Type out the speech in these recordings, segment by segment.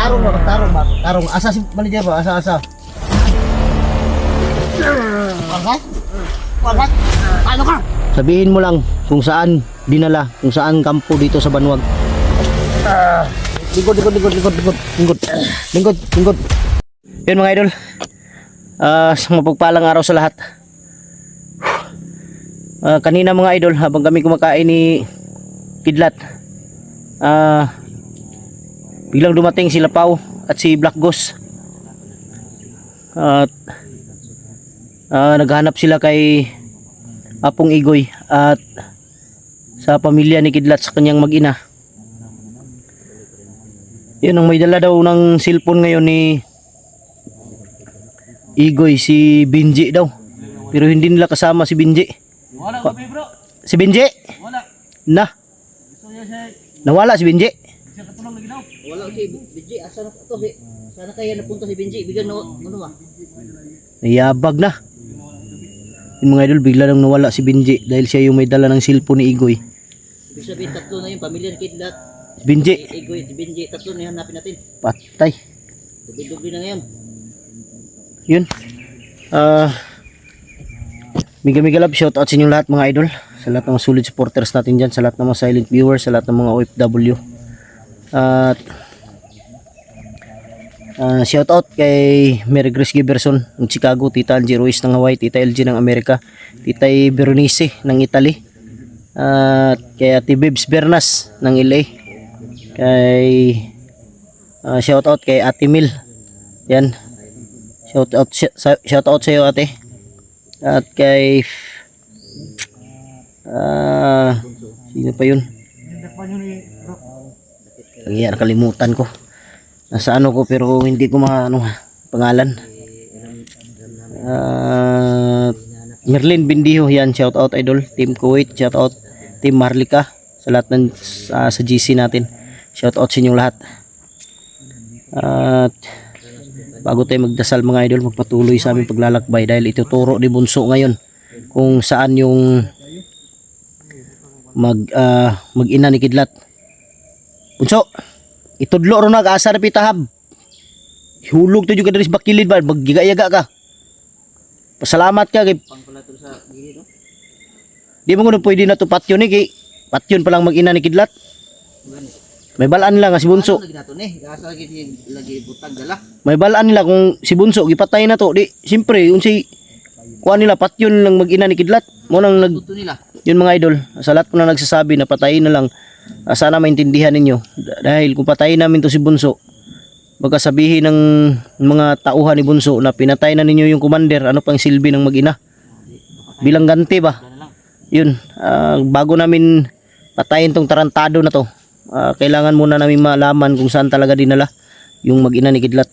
Tarong. Asa si manager ba? Asa. Alright? Ano ka? Sabihin mo lang kung saan dinala, kung saan kampo dito sa Banwag. Lingkod. Yun mga idol. Sa mapagpalang araw sa lahat. Kanina mga idol, habang kami kumakain ni Kidlat, biglang dumating si Lapaw at si Black Ghost. At naghanap sila kay Apong Igoy at sa pamilya ni Kidlat sa kanyang mag-ina. Yun, ang may dala daw ng cellphone ngayon ni Igoy, si Binji daw. Pero hindi nila kasama si Binji. Wala ko bro. Si Binji? Wala. Nawala si Binji. Siya katulong lagi daw. Wala si Benji, asa na to? Sana kaya napunta si Benji, bigyan no ba? Nayabag na. Yung mga idol, bigla nang nawala si Binji dahil siya yung may dala ng cellphone ni Igoy. Ibig sabihin tatlo na yung pamilya ni Kidlat. Binji. Igoy, si Benji, tatlo na hanapin natin. Patay. Dubi-dubi na ngayon. Yun. Miga love, shout out sa inyong lahat mga idol. Sa lahat ng solid supporters natin dyan, sa lahat ng mga silent viewers, sa lahat ng mga OFW. At shout out kay Mary Grace Giberson ng Chicago, Tita Angie Ruiz ng Hawaii, Tita LG ng Amerika, Tita Berenice ng Italy, at kay Ate Bibs Bernas ng LA, kay shout out kay Ate Mil. Yan, shout out sa iyo ate. At kay sino pa yun? Kaya nakalimutan ko. Nasa ano ko pero hindi ko pangalan. Merlin Bindiho, yan, shout out idol. Team Kuwait, shout out Team Marlika, sa lahat ng sa GC natin. Shout out sa inyong lahat. At bago tayo magdasal mga idol, magpatuloy sa aming paglalakbay dahil ituturo ni Bunso ngayon kung saan yung mag-ina ni Kidlat. Bunso, itudlo ro na asa na pitahab. Hulog to juga dari bakilid ba, maggiga-yaga ka. Pasalamat ka kay Pangpalato sa gili no. di mo kuno pwede na to patyon ni kay patyon pa lang mag-ina ni Kidlat. May balaan nila nga si Bunso. Lagi nato ni, asa lagi butag dala. May balaan nila kung si Bunso gipatay na to, di siyempre unsay kuha nila patyon lang mag-ina ni Kidlat. Mo nang Buto nila. yun mga idol, sa lahat po na nagsasabi na patayin na lang, sana maintindihan ninyo. Dahil kung patayin namin to si Bunso, baka sabihin ng mga tauhan ni Bunso na pinatay na ninyo yung commander, ano pang silbi ng mag-ina? Bilang ganti ba? Yun, bago namin patayin tong tarantado na to, kailangan muna namin malaman kung saan talaga dinala yung mag-ina ni Kidlat.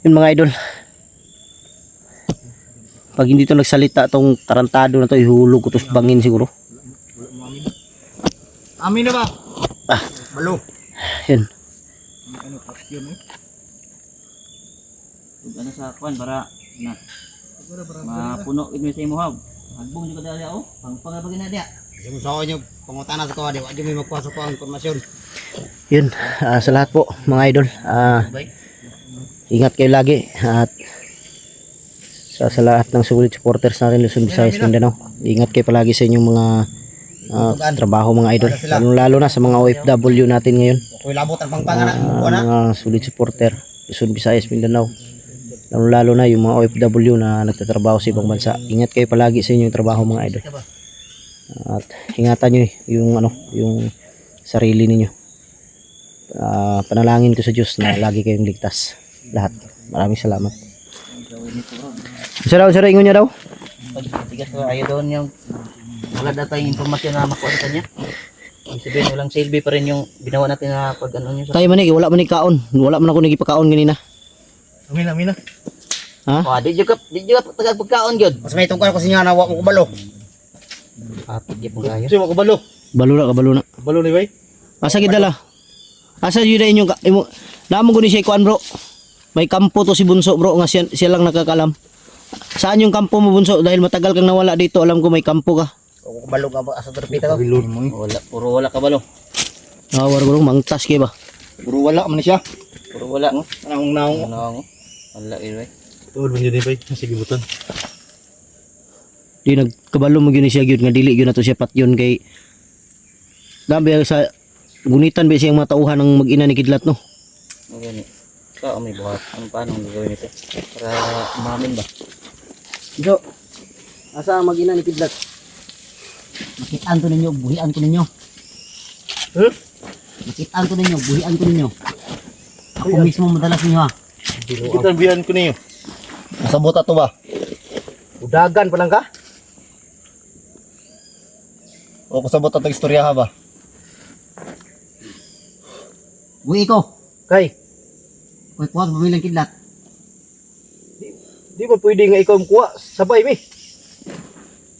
Yun mga idol, pag hindi to nagsalita tong tarantado na to, ihulog ko to sa bangin siguro. Amin na ba? Balo. Yun. Ano question eh? Ano sa kwan para na mapuno ini sa imuhaw. Agbong juga dali oh, pangpangabagin na dia. Yung sa inyo, pangutana sa kawa, di may magpasok pa ang informasyon. Yun, sa lahat po mga idol, ingat kayo lagi at sa lahat ng sulit supporters natin Luzon, Visayas, Mindanao, ingat kayo palagi sa inyong mga trabaho mga idol, lalo na sa mga OFW natin ngayon, Uy, labot ang pangpanganan mo na. mga sulit supporter Luzon, Visayas, Mindanao, lalo na yung mga OFW na nagtatrabaho sa ibang bansa. Ingat kayo palagi sa inyong trabaho mga idol, at ingatan nyo yung sarili ninyo. Panalangin ko sa Diyos na lagi kayong ligtas lahat. Maraming salamat. Saraw ingon niya daw. Tigas ko ayo doon yung wala data yung impormasyon na makuha sa kanya. Ibig sabihin walang silbi pa rin yung ginawa natin na pag ano nyo sa... Tayo man wala man ni kaon. Wala man ako nagipakaon ganina. Amin na. Ha? Di juga tagal pagkaon gyud. Mas may tungkol ko sa inyo na wa mo kubalo. Apig gyud kayo. Sino mo kubalo? Balo na. Kubalo ni bay? Asa gidala? Asa yun na inyong namo ko ni siya kuan bro. May kampo to si Bunso bro nga siya lang nakakalam. Saan yung kampo mo Bunso? Dahil matagal kang nawala dito, alam ko may kampo ka. O kubalo ka ba asa terpita ko? Wala, puro wala kabalo. War bro, mangtas kay ba? Puro wala man siya. Puro wala. Anong naong. Ano ako? Wala yun, Tuod man yun bay. Sige buton. Di nagkabalo mo gyud siya gyud nga dili gyud nato siya patyon kay gabi sa gunitan ba siyang matauhan ng mag-ina ni Kidlat no. Okay. So, may buhat. Paano ang gagawin ito? Para umamin ba? So, asa ang mag-ina ni Kidlat? Makitaan ko ninyo, buhian ko ninyo. Makitaan ko ninyo, buhian ko ninyo. Ako mismo madalas ninyo ha. Kita biyan ko niyo. Masabot ato ba? Udagan pa lang ka? O kusabot ato istorya ha ba? Buhi ko. Kay, Kuy kuha pamilang Kidlat. di ba pwede nga ikaw kuha sabay mi?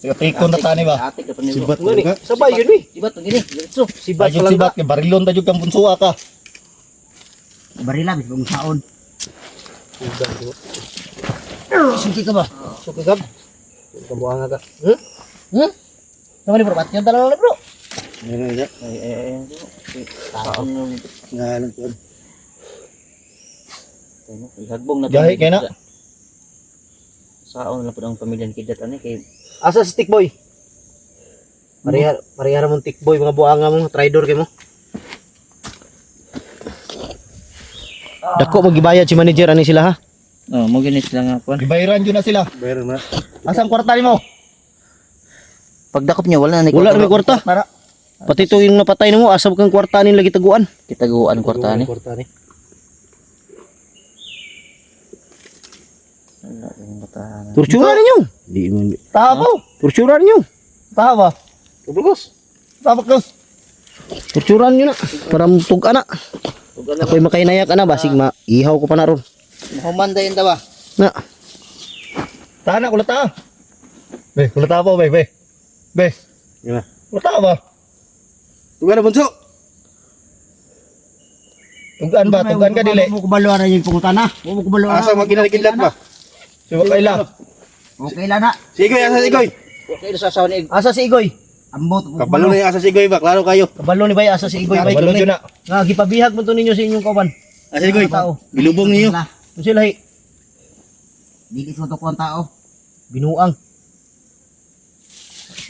Sige tikon na tani ba? Atik na panilo. Sibat Ngani, ka. sabay yun mi. Sibat, gini. Diretso. Sibat pa Ayun lang sibat ka. kay barilon ta jud kang bunsuha ka. Barila bis bang saon. Sige ka ba? So kagab. Kabuang ka. Naman ni bro, patyon talaga na bro. Meron siya. Ay. Taon yung... Ngalan ko. Hagbong na. Gahi kay na. Saon na po ang pamilya ni Kidlat ani kay Asa si Tikboy? Parihara mong Tikboy mga buanga mo, traidor kay mo. Dako magibayad si manager ani sila ha. oh, mo gini sila nga kuan. Gibayaran jud na sila. Bayaran na. Asang kwarta nimo? Pagdakop niya wala na ni Wala na may kwarta. Para Pati to yung napatay nimo asa kang kwarta nin lagi taguan. Kitaguan kwarta ni. Kwarta ni. Wala yung batahan. Tortura ninyo. Di man. tahaw. Tortura ninyo. Tahaw ba? Ubos. Tabak dos. Torturan nyo na. Para mutug ana. Ako'y makainayak ana basig ihaw ko pa na ron. Humanda yun ba? Na. Tana kulata. Be, kulata ba be? Be. Yan na. Kulata ba? Tugan na bunso. Tugan ba? Tugan ka dili. Mo kubalo na yung pungutana. Mo kubalo na. Asa magkinalikilat ba? Suwa kaila. Okay lang na. Sigoy, asa sigoy. Okay, sa sasaw ni Asa si Igoy? Ambot. Kabalo na yung asa sigoy ba? Klaro kayo. Kabalo ni bay asa si Igoy bay. Kabalo jud na. Nga gipabihag mo to ninyo sa inyong kauban. Asa sigoy. Mga tao. Bilubong niyo. Kung sila Dili sa to kuang tao. binuang.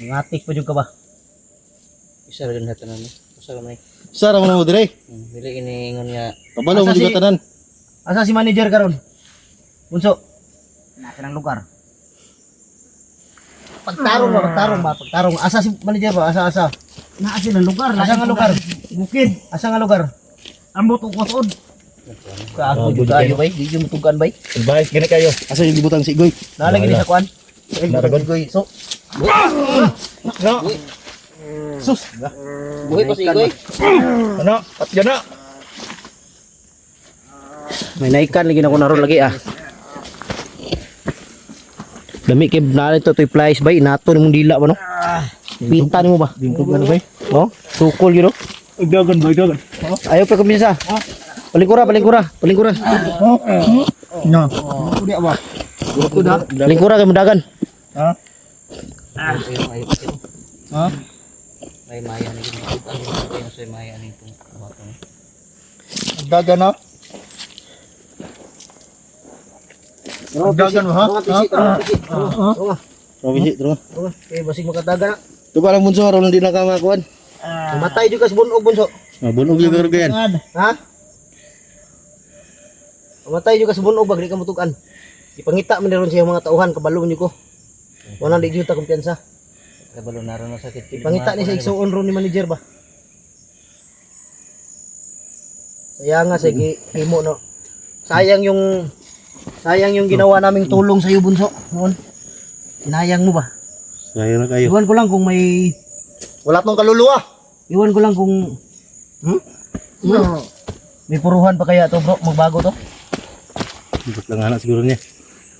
Ngatik pa jud ka ba? isa ra din hatanan ni. Usa ra man. Sara mo na mo dire. Dili ini ingon niya Kabalo mo Asa si- juga tanan. Asa si manager karon? Bunso. Nasa ng lugar. Pagtarong. Asa si manager ba? Asa. Nasa ng lugar. Asa nga lugar? Bukid. Asa nga lugar? Ambot o kusod. Kaako jud kayo bay, di jud mutugan bay. Advice gani kayo. Asa yung libutan si Igoy. Nalagi ni sa kuan. Naragon. So, No. Sus. buhi pa si Igoy. Ano? Patyon na. may naikan lagi na ko naron lagi ah. Dami kay na ito toy flies bay nato ni mong dila ba no? Pinta nimo ba? Dingkog na bay. No? Sukol yun no? Igdagan ba igdagan. Ayaw pa kumbinsa. Palingkura. No. Kuya ba? Palingkura kay mudagan. Ha? Ayo. Ha? May maya ni gini. Ano sa maya ni itong bato ni. Dagan na. Dagan mo ha? Robisi, tro. Okay, basig makadagan na. Tuba lang bunso ron di na ka makuan. Matay jud ka sa bunog bunso. Bunog yung garugayan. Ha? Matay jud ka sa bunog bag di ka mutugan. Ipangita man ron siya mga tauhan kabalo niyo ko. Wala di jud ta kumpiyansa. Kabalo na ron na sakit. Ipangita ni sa igsuon ron ni manager ba. Kaya nga sige himo no. Sayang yung ginawa naming tulong sa iyo bunso noon. Sinayang mo ba? Kaya na kayo. Iwan ko lang kung may Wala tong kaluluwa. Iwan ko lang kung may puruhan pa kaya to bro, magbago to. Ibot lang anak siguro niya.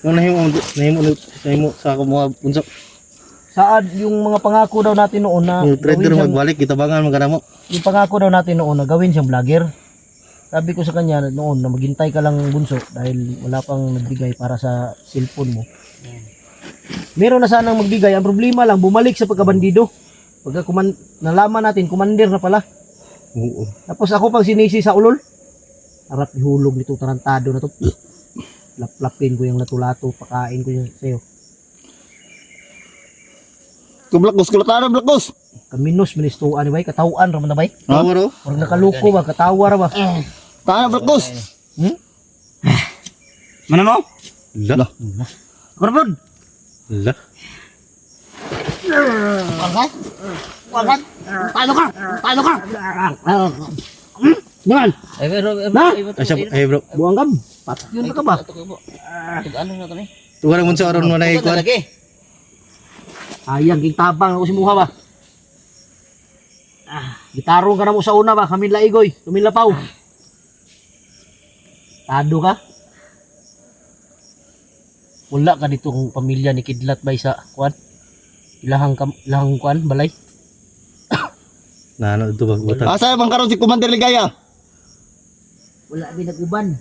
Yung nahimo sa ako mga bunso. Saan yung mga pangako daw natin noon na Yung trader gawin siyang- magbalik, kita bangan magana mo. yung pangako daw natin noon na gawin siyang vlogger. Sabi ko sa kanya noon na maghintay ka lang bunso dahil wala pang nagbigay para sa cellphone mo. Meron na sanang magbigay, ang problema lang bumalik sa pagkabandido. Pagka nalaman natin commander na pala. Oo. Tapos ako pang sinisi sa ulol. Harap ihulog nito tarantado na to. Laplapin ko yung lato-lato, pakain ko yung sayo. Kublakos, kulatan na blakos. Kaminos, ministuan ni bay, katawaan raman na bay. Tawa ro. Parang nakaluko ba, katawa ra ba? Taan na blakos. Mana mo? La. Korbon. La. Walkan? Walkan? Talo ka! Talo ka! Yan! Ay, pero, Ay bro. Buang kam. Yun ka ba? Ano na to ni? Tuwa ra bunso aron mo na Ito ikuan. lagi. Ayang king tabang ako si Muha ba? Gitarong ka na mo sa una ba? Kamin laigoy, kamin lapaw. Tado ka? Wala ka dito kung pamilya ni Kidlat bay sa kuan? Ilahang kuan, balay. Na ano ito ba butang. Asa bang karon si Commander Ligaya? Wala binaguban.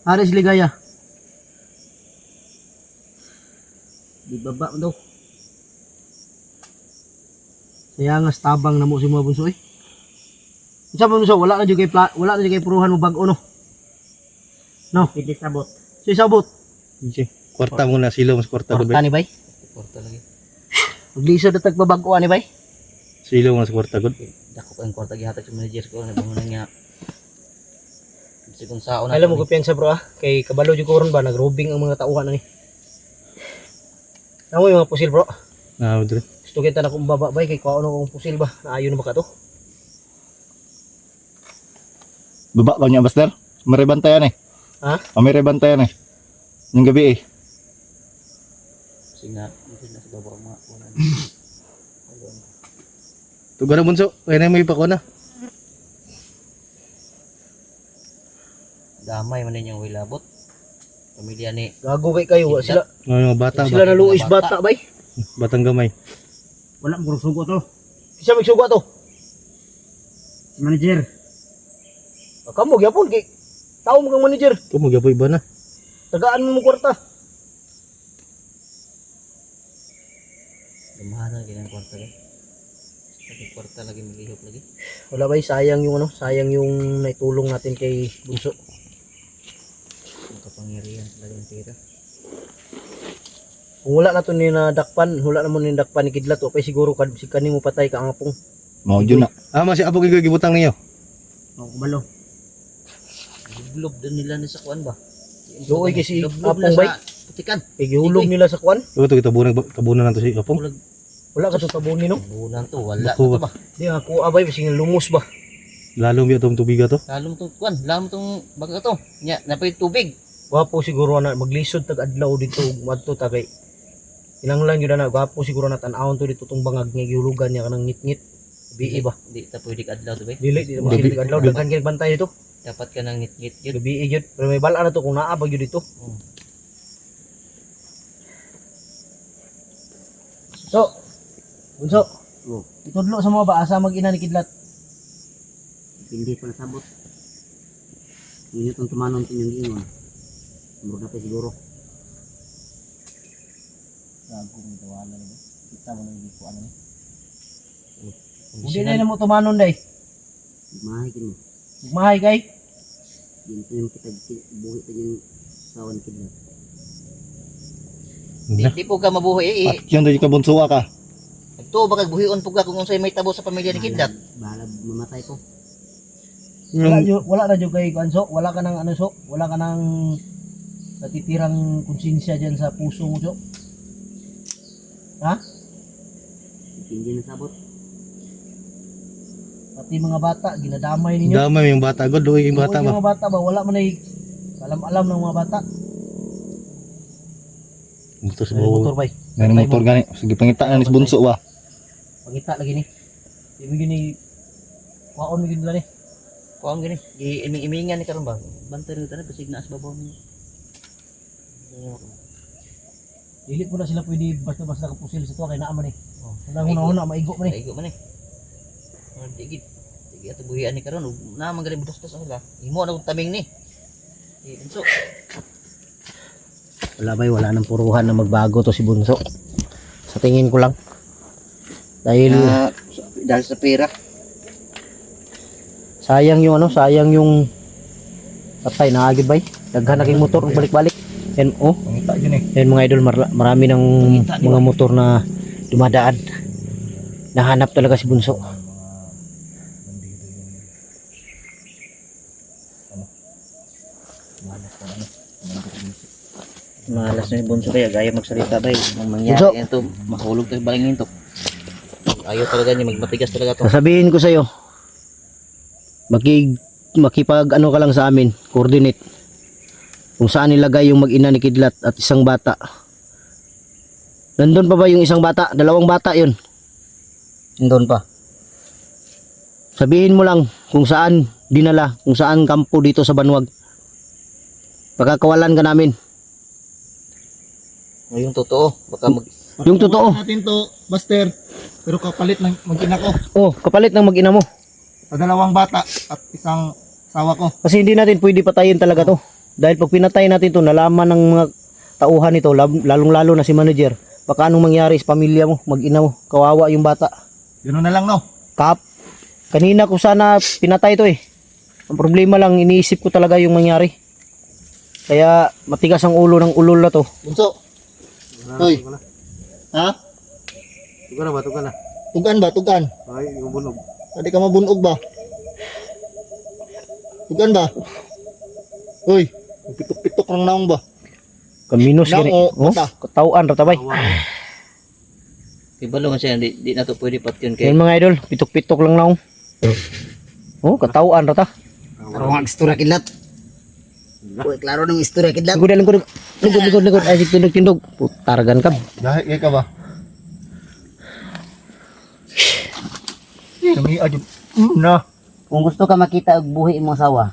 Ares Ligaya. Di baba mo daw. Kaya nga tabang na mo si mga bunso eh. Isa mo bunso, wala na dyan kay puruhan mo bag-o no. No, Pwede sabot. si sabot. Okay. Kwarta mo na silo mas kwarta Porta ba. ni bay. Porta lagi. Magliso na tagbabagoan ni bay. Silo mas kwarta gud. Dako pa yung kwarta gihatag sa manager ko. Nabungan na niya. Kasi kung sao na. Alam mo gupian sa bro ah. Kay kabalo dyan ko ron ba, nagrobing ang mga tauhan na ni. Alam mo yung mga pusil bro. Na dre. Gusto kita na kung baba bay, kay kuha kong pusil ba. Naayon na ba ka to? Baba ka niya, Master? May bantayan eh. Ha? May bantayan eh. Yung gabi eh. Kasi nga, hindi na sa baba mga kunan. Tuwa ra bunso. Kaya na may pa ko na. Damay man ninyong wilabot. Pamilya ni. Gago kay kayo. Wa sila Mga bata sila ba. naluis bata bay. Batang gamay. Wala mo sugo to. Kisa magsuga to. Si manager. Kamu gyapon kay tao mo kang manager. Kumo gapoy ba na? Tagaan mo mo kwarta. Lumahanan ganyan kwarta lagi. Lagi kwarta lagi milihop lagi. Wala bay, sayang yung ano, sayang yung naitulong natin kay Bunso. Makapangyarihan talaga yung tira. Kung wala na to ni nadakpan, wala na mo ni nadakpan ni Kidlat, okay siguro si kani mo patay ka angapong. Mau yun na. Ah, masi apo gyud gibutang ninyo. Ako kabalo. Gublob din nila ni sa kuan ba? Luoy kasi Gublob apong na bay, sa Putikan. kay gihulog nila sa kwan. Ito kita tabunan na to si apong. Wala ka to tabunin no. Bunan to, wala Naku to ba? Di ako abay kasi lumos ba. Lalo mi atong tubiga to. Lalo mo tong kuan, lalo mo tong baga to. Nya, napay tubig. Gwapo siguro na maglisod tag adlaw dito madto ta kay lang yun na gwapo siguro na tan-awon to dito tong bangag nga gihulugan niya kanang ngit-ngit. Bii ba? Di ta pwede kadlaw to ba? Dili di mo sila adlaw daghan kay bantay dito. Dapat ka nang ngit-ngit yun. Gabi gyud. Pero may bala na to kung naa ba gyud dito. So, Bunso. Oh. Itudlo sa mga ba asa mag-ina ni Kidlat. Hindi pa nasabot. Yun itong tumanon tinyong ingon. Murag na pa siguro. Gago mo tawala ni. Kita mo nang ko ano ni. Hindi Kondisyonan. na mo tumanon day. Mahay kini. Magmahay kay. Yun ito yung kita buhi pa yung sawan kidlat. Di po ka mabuhay eh. At yun doon ka bunsuwa ka. Ito baka buhion po ka kung unsay may tabo sa pamilya ni Kidlat. Bahala mamatay ko. Wala na jud kay Kanso, wala ka nang ano so, wala ka nang natitirang konsensya diyan sa puso mo so. Ha? Hindi nasabot. Pati mga bata ginadamay ninyo. Damay yung bata god, luoy yung bata Oo, ba. yung mga bata ba wala man ay alam ng mga bata. Motor sa Ay, bawo. motor bay. Ganun motor gani. Sige pangita na ni bunso ba. Pangita lagi ni. Ibig gini waon mi gid nila ni. Kuang gini, iming-imingan ni karon ba? Bantay rin tanan basig na sa babaw ni. Dili po na sila pwede basta-basta kapusil sa tuwa kay naa man eh. Wala huna-huna maigo man eh. Aigo man eh. Digit. Digit ato buhian ni karon na man gali budas sa sila. Imo na kung taming ni. Bunso. Wala bay, wala nang puruhan na magbago to si Bunso. Sa tingin ko lang. Dahil Dahil sa pera. sayang yung ano, sayang yung Patay na agad bay. Daghan na kay motor balik-balik. Yan oh. Pangita dyan eh. Yan mga idol, marami ng mga motor na dumadaan. Nahanap talaga si Bunso. Malas na yung bunso kaya gaya magsalita ba nang mangyari Bunso. yan to mahulog tayo balingin to. Ayaw talaga niya magmatigas talaga to. Sasabihin ko sa iyo, makipag ano ka lang sa amin, coordinate. Kung saan nilagay yung mag-ina ni Kidlat at isang bata. Nandun pa ba yung isang bata? Dalawang bata yun. Doon pa. Sabihin mo lang kung saan dinala, kung saan kampo dito sa Banwag. Pagkakawalan ka namin. O yung totoo, baka mag Yung totoo. Natin to, Buster. Pero kapalit ng mag-ina ko. Oh, kapalit ng mag-ina mo. Sa dalawang bata at isang asawa ko. Kasi hindi natin pwede patayin talaga to. Dahil pag pinatay natin to, nalaman ng mga tauhan nito, lalong-lalo na si manager, baka anong mangyari sa pamilya mo, mag-ina mo, kawawa yung bata. Yun na lang no. Kanina ko sana pinatay to eh. Ang problema lang, iniisip ko talaga yung mangyari. Kaya matigas ang ulo ng ulol na to. Bunso. Hoy. Ha? Tugan na ba? Tugan na. Tugan ba? Tugan. Ay, yung bunog. Hindi ka mabunog ba? Tugan ba? Hoy. Pitok-pitok lang naong ba? Kaminos gani. Nao, Oh, bata. katawan ratabay. ibalo nga siya, di na to pwede patyon kay Yan mga idol, pitok-pitok lang naong. Oh, katawan rata. Pero ang istorya kidlat. Uy, klaro ng istorya kidlat. Ligod. Ay, tindog. Putargan ka. Dahil ka ba? Kami adyo. Na. Kung gusto ka makita og buhi imong asawa,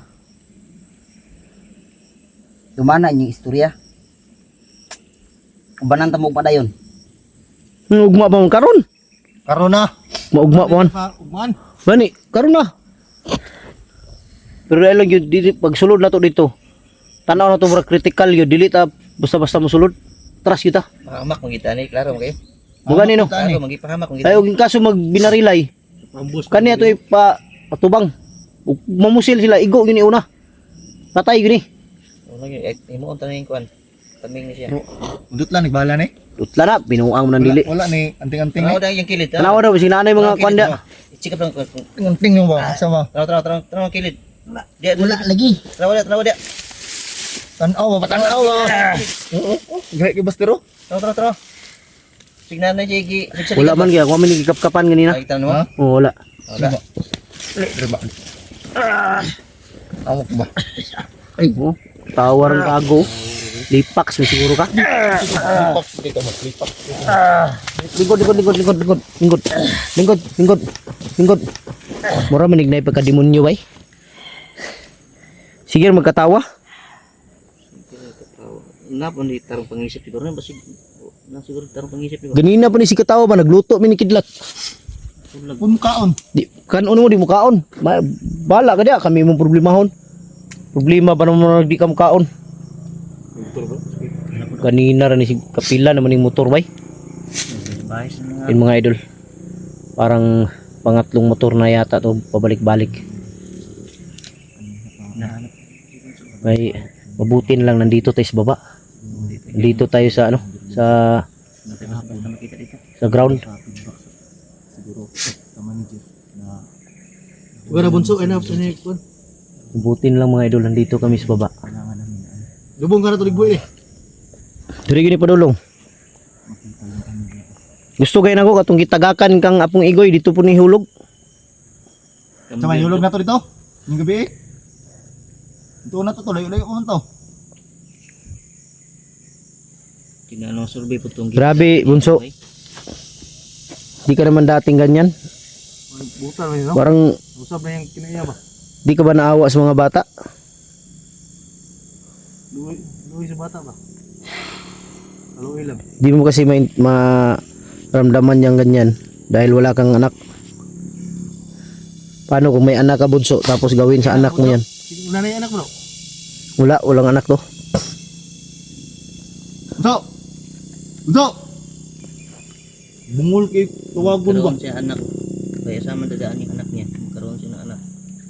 dumana inyong istorya. Ubanan ta mo padayon. Ugma pa man karon. Karon na. Maugma pa man. Ugman. Bani, karon na. Pero dahil lang yun, pagsulod na to dito, tanaw na to mura critical yun, dili ta basta-basta mosulod. Trust kita. pahamak mo kita ni, klaro mo kayo. Bukan nino. Klaro magipahamak mo kita. Tayo yung kaso magbinarilay. Kani ato patubang. Ug mamusil sila, igo gini una. Patay gini. Ano yun, imo ang tanongin kuan. Taming ni siya. Undot lang, nagbahala ni. Tutla na, binuang mo ng dili. Wala ni, anting-anting Tanaw ni. daw yung kilid. Tanawa daw, sinanay mga kwanda. Check up lang. Anting-anting yung ba? Sama. Tanaw kilid. Dia Wala lagi. tanaw dia. Tanaw ba? Tanaw ba? Oo. Gaya kay Bastero. Tanaw. Signan na jigi. Wala man kaya, kung kami nagkikap-kapan ganina. Ay tanong mo. Ha? Oh, wala. Wala. Diba? Awak ba? Ay, oh, tawar ang kago. Lipax mo siguro ka. Lipak, hindi ka mag-lipak. Lingkod. Mura manig na ipagka-demonyo bay. Sige magkatawa. Napon di tarong pangisip siguro na basig. Na siguro tarong pangisip siguro. Ganina pa ni si katawa ba nagluto mi ni Kidlat. Pumkaon. Di kan uno mo di mo kaon. Bala ka dia kami mo problemahon. Problema pa naman di ka mo kaon. Kanina ra ni si kapila naman ning motor bay. Bahis na. Yung mga idol. Parang pangatlong motor na yata to pabalik-balik. May mabuti na lang nandito tayo sa baba. Dito tayo sa ano, sa ground. Huwag na bunso, ay na. Mabuti na lang mga idol, nandito kami sa baba. Lubong ka na tulig boy eh. Diri gini padulong. Gusto kayo na ko katong gitagakan kang apong igoy dito po ni hulog. Sama hulog na to dito. Yung gabi eh. Ito na to, layo-layo ko to. Kinano survey po tong. Grabe, bunso. Di ka naman dating ganyan. Buta na yun, no? Parang Usap na yung kinaya ba? di ka ba naawa sa mga bata? Luwi sa bata ba? Aluwi lang. Di mo kasi maramdaman yang ganyan dahil wala kang anak. Paano kung may anak ka bunso tapos gawin sa anak mo yan? Wala na yung anak mo no? Walang anak to. Bunso! Bunso! Bungol kay tawagon ba? Karoon siya anak. Kaya sama dadaan yung anak niya. Karoon siya ng anak.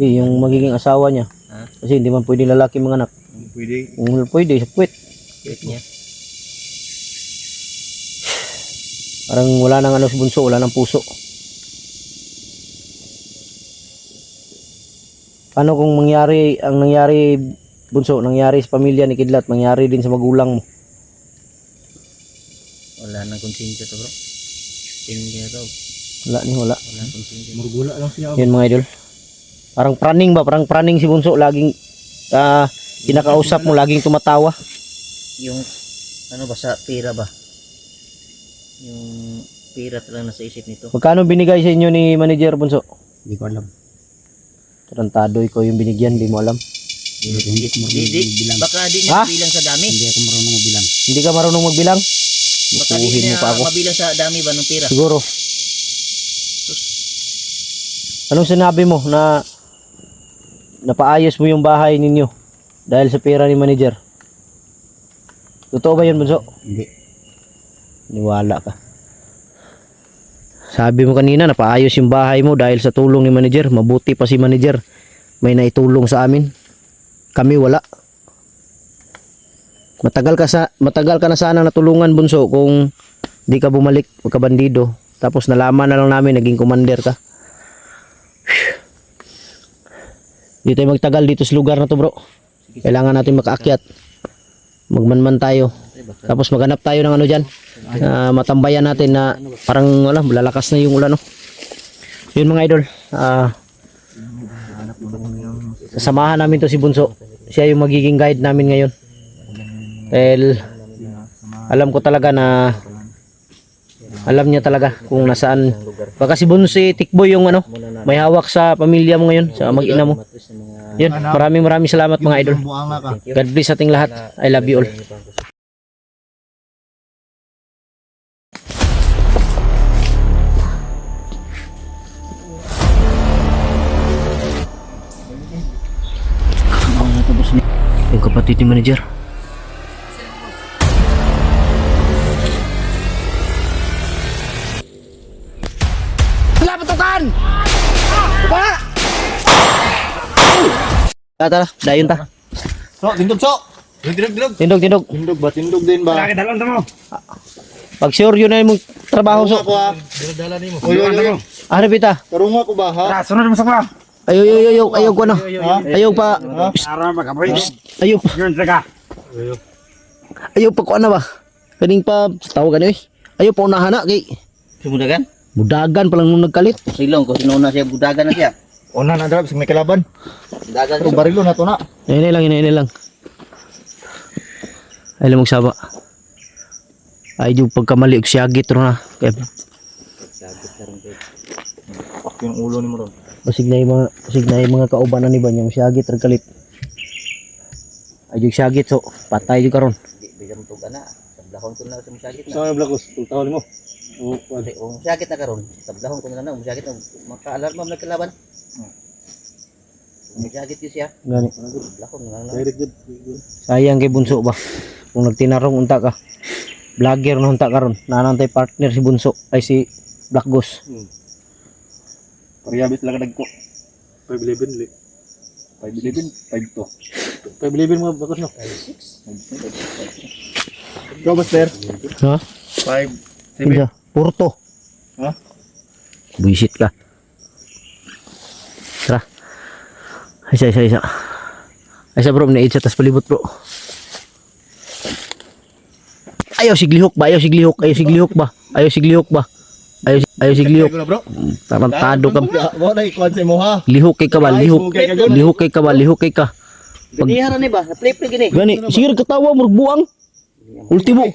Yung magiging asawa niya. Ha? Kasi hindi man pwede lalaki mga anak. Pwede. Kung pwede, sa puwet. Wait niya. Parang wala nang ano si bunso, wala nang puso. Ano kung mangyari, ang nangyari bunso, nangyari sa pamilya ni Kidlat, mangyari din sa magulang mo. Wala nang konsensya to bro. Tingin na to. Wala ni, wala. Wala nang konsensya. Murgula lang siya. Yun mga idol. Parang praning ba? Parang praning si bunso, laging kinakausap mo, laging tumatawa. Yung ano ba sa pera ba? Yung pera talaga nasa isip nito. Magkano binigay sa inyo ni manager bunso? Hindi ko alam. Tarantado ikaw yung binigyan, di mo alam. Hindi ko marunong magbilang. Baka di Ha? niya bilang sa dami. Hindi ako marunong magbilang. Hindi ka marunong magbilang? Baka di Bukuhin mo niya pa ako. mabilang sa dami ba ng pera. Siguro. Anong sinabi mo na napaayos mo yung bahay ninyo dahil sa pera ni manager? Totoo ba yun, bunso? Hindi. Niwala ka. Sabi mo kanina napaayos yung bahay mo dahil sa tulong ni manager. Mabuti pa si manager. May naitulong sa amin. Kami wala. Matagal ka na sana natulungan bunso kung di ka bumalik pagkabandido. Tapos nalaman na lang namin naging commander ka. Di tayo magtagal dito sa lugar na to bro. Kailangan natin makaakyat. Magmanman tayo. Tapos maghanap tayo ng ano dyan. Matambayan natin na parang wala, lalakas na yung ulan no. Yun mga idol. Sasamahan namin to si Bunso. Siya yung magiging guide namin ngayon. Dahil alam ko talaga na alam niya talaga kung nasaan. Baka si Bunso si Tikboy yung ano, may hawak sa pamilya mo ngayon, sa mag-ina mo. Yun, maraming salamat mga idol. Buanga ka. God bless ating lahat. I love you all. Yung kapatid ni manager. Tara, dayon ta. So, tindog so. Tindog. Tindog. Tindog ba? Tindog din ba? Pag sure yun na yung trabaho so. Ako ha. Uy, Ano pita? Karunga ko ba ha? Ayaw ko na. Ayaw pa. Ayaw pa. Ayaw pa ko ano ba? Kaning pa tawag ano eh. Ayaw pa unahan na kay Sumudagan? budagan pa lang nung nagkalit. Silong ko sinuna siya budagan na siya. Una na drop, may kalaban. Budagan Pero barilo na to na. Ini lang. Ay lamang saba. Ay yung pagkamali og siyagit ro na. Kay Pak yung ulo ni mo ron. basig na yung mga kaubanan ni Banyang siyagit ra kalit. Ay yung siyagit so patay yung karon. Bigyan mo tuga na. Tablahon ko na sa musagit na. Sa mga blakos, tultahon mo. Kasi kung musagit na karon, tablahon ko na musagit na maka-alarma mo nagkalaban. Musagit yun siya. Gani. Tablahon na lang. Direct good. Sayang kay Bunso ba. Kung nagtinarong unta ka. Vlogger na unta karon. Nanantay partner si Bunso ay si Black Ghost. Pariyabit lang kadagko. 511 li. 511, 52. 511 mga bakos no? 56. Go master. Ha? 5 Iya, Porto. Ha? Buisit ka. Tara. Isa. Isa bro, naid sa tas palibot bro. Ayaw siglihok ba? Ayaw siglihok ba? Ayaw siglihok. bro. Tarantado ka. Mo na ikuan sa mo ha. Lihok kay ka ba? Lihok kay ka. Giniharan ni ba? Flip gini. Gani, sige katawa mo buang. Ultimo.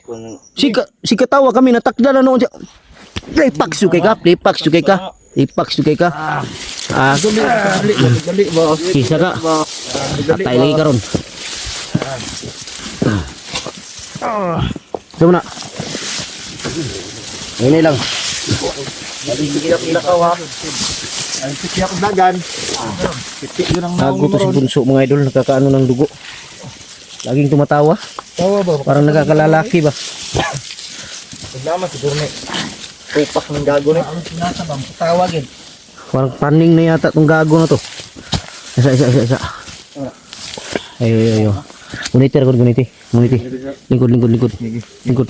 Si katawa kami natakda na noon siya. Playpacks kay ka. Dali ba? Kisa ka. Patay lagi karon. Sama na. Ini lang. Ay siya ko dagan. Pitik yun ang Nago to si Bunso mga idol, nakakaano ng dugo. Laging tumatawa. tawa ba? Parang nagkakalalaki ba? Problema siguro ni. Tupak ng gago ni. Tawagin. Parang paning na yata tong gago na to. Isa. Ayo. Guniti ra gud guniti. Lingkod. Lingkod.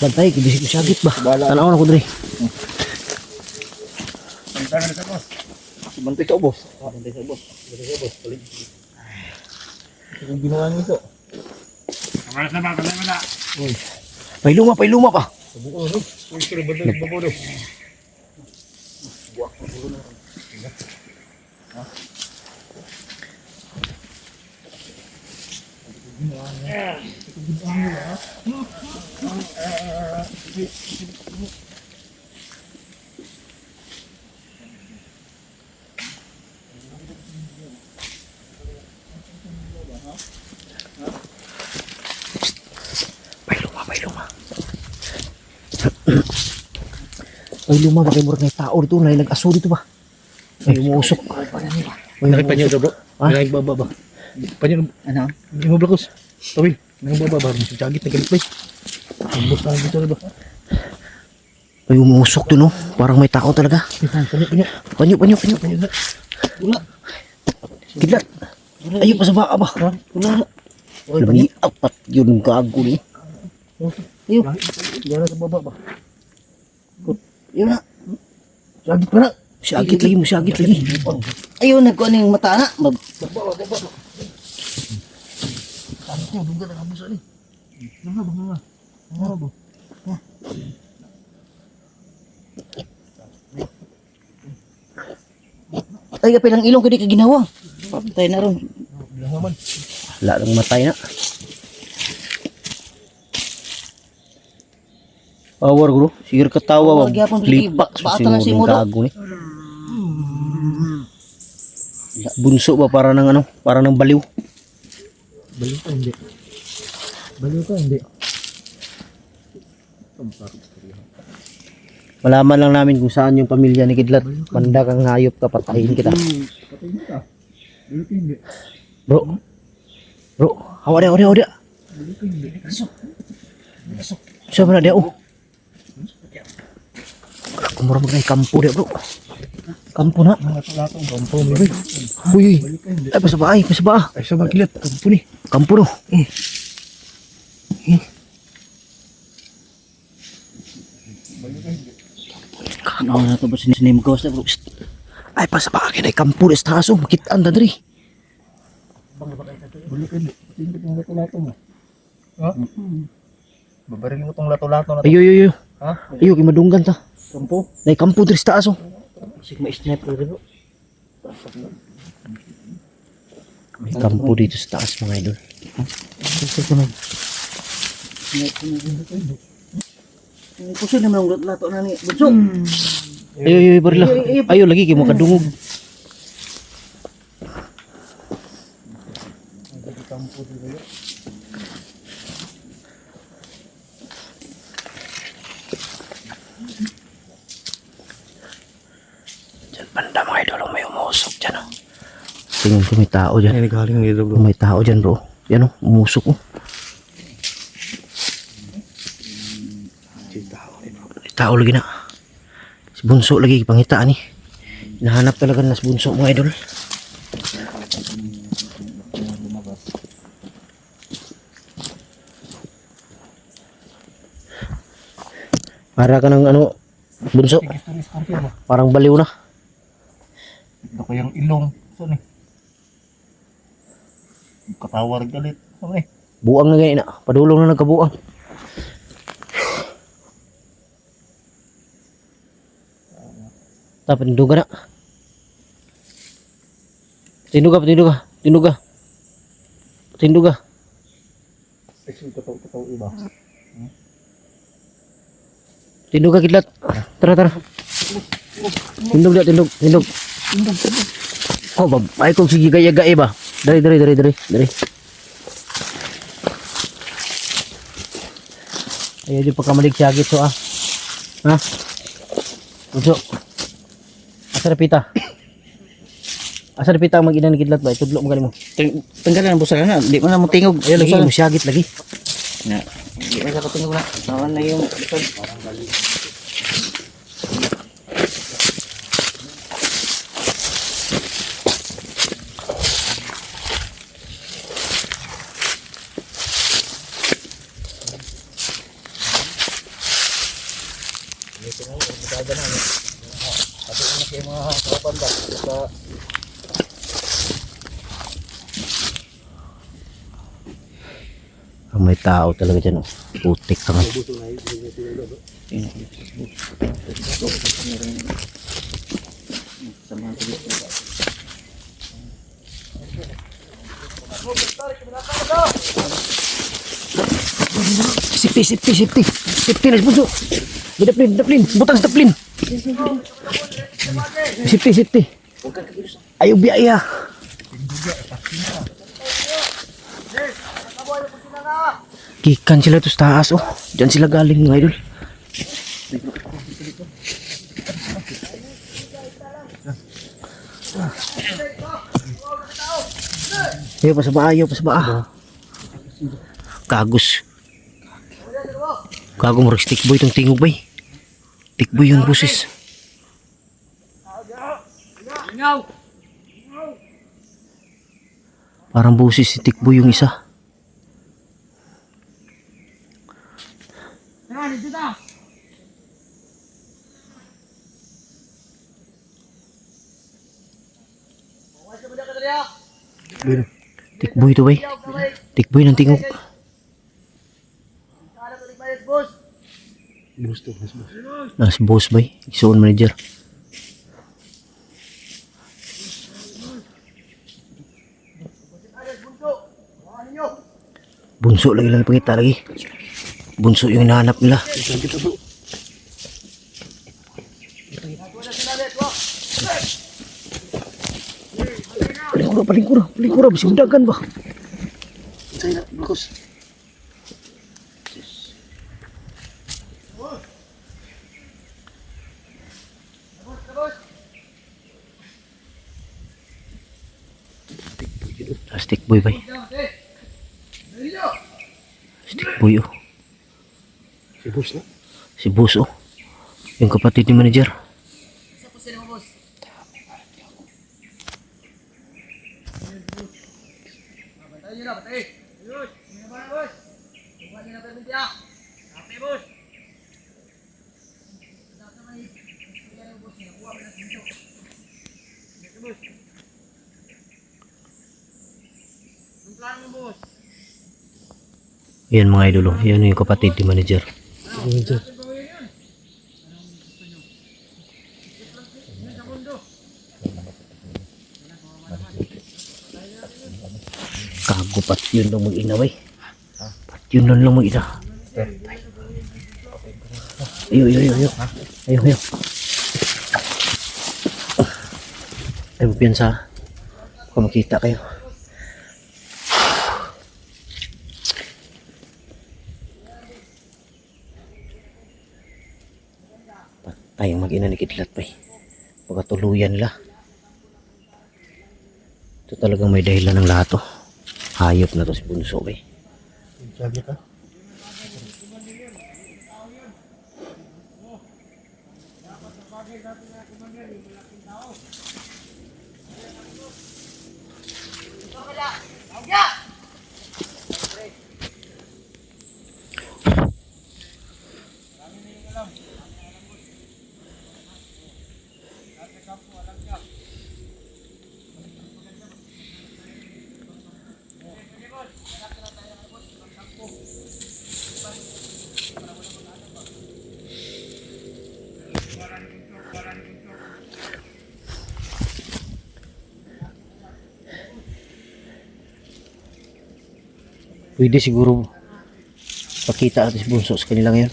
Bantay, kibisik sagit ba? Tanaw na ko diri. Bantay ka, boss. Kung ginawa niyo ito. Pailuma pa. Pailuma ba kay murag may tao dito na nag-aso dito ba? Ay umuusok. Nakipanyo ka, bro. Ha? Nakipagbaba ba? Panyo, Ano? hindi mo blakos. Tawil, nakipagbaba ba? Magsagit na galit, boy. Ang boss na dito na ba? Ay umuusok to no. Parang may tao talaga. Panyo. Panyo. Wala. Kidlat. Ayo pa sa baka ba? Wala. Lagi apat yun gago ni. Ayo. Diyan sa baba ba? Yun na. Sagit pa na. Sagit lagi. Ayun, nagkuhan yung mata na. Ay, kapilang ilong ko di ka ginawa. Patay na ron. Wala nang matay na. Power bro. Sige katawa. Power, gyapon, Lipak. baata na si Muro. Gago ni. Bunso ba para ng ano? Para ng baliw. Baliw ka, hindi. Malaman lang namin kung saan yung pamilya ni Kidlat. Manda kang hayop ka, patayin kita. Bro. Hawa dia. Siapa na dia? Kumura magay kampo dia, bro. Kampo na. Kampo mo, boy. Uy. Ay, pasaba. Ay, sa magilat. Kampo ni. Kampo no. Ano na ito ba sinim ghost na bro? Ay, pasaba akin ay kampo des taso. Makitaan da diri. Balik ka, hindi. Tingin ko itong lato-lato mo. Ha? Babarilin mo itong lato-lato na ito. Ayo. Ha? Ayo, kimadunggan ta. Kampo? Nay kampo diri sa taso. Sige, ma-sniper rin bro. May kampo dito sa taas mga idol. Puso naman ang lato na ni Bunso. Ayo, barila. Ayo lagi kay mo kadungog. Diyan banda mga idol, may umusok dyan oh. Tingin ko may tao dyan. Ay, nagaling nito, bro. May tao dyan bro. Yan oh, umusok oh. May tao lagi na. Si Bunso lagi pangitaan eh. Hinahanap talaga na si Bunso mga idol. Para ka ng ano, Bunso. Parang baliw na. Ito kayang ilong. Saan eh? Katawar galit. Saan eh? Buang na ganyan na. Padulong na nagkabuang. Tapos tinduga na. Tinduga. Kataw iba. Tinduga Kidlat. Tara. Tindog. Oh, ay kung sige gaya-gaya ba? Dari. Ayaw di pa kamalig siyagit so ah. Ha? Bunso. Asa na pita ang mag-ina ni Kidlat ba? Tudlo mo galing mo. Tanggalan ang busa na. Di mo na mo tingog. Ayaw lagi mo siyagit lagi. Na. Di mo na tingog na. Tawan na yung likod. May tao talaga dyan, oh. Putik ka man. Safety na bunso. Daplin. Butang sa daplin. Safety. Ayaw biyaya. Gikan sila to sa taas, oh. Diyan sila galing, mga idol. Ayaw pa sa baa. Kagos. Kagong rig stick boy itong tingog bay. Stick boy yung busis. Parang busis si stick boy yung isa. Tikboy to bay. Tikboy ng tingog. Nas boss bay. Isuon manager. Bunso lagi pangita lagi. Bunso yung hinahanap nila. Palingkura, bisa undagan ba? Saya nak bagus. Stick boy bay. Stick boy oh. Si bos na. Si boss oh. Yung kapatid ni manager. Yan mga idol, oh. Yan yung kapatid ni manager. Kago pat yun lang mag-ina bay. Pat yun lang mag-ina. Ayo. Ay mapiyansa. Kung makita kayo. Tayong mag-ina ni Kidlat bay. Pagkatuluyan nila. Ito talagang may dahilan ng lahat oh. Hayop na to si Bunso bay. Sabi ka? Pwede siguro pakita natin si Bunso sa kanila ngayon.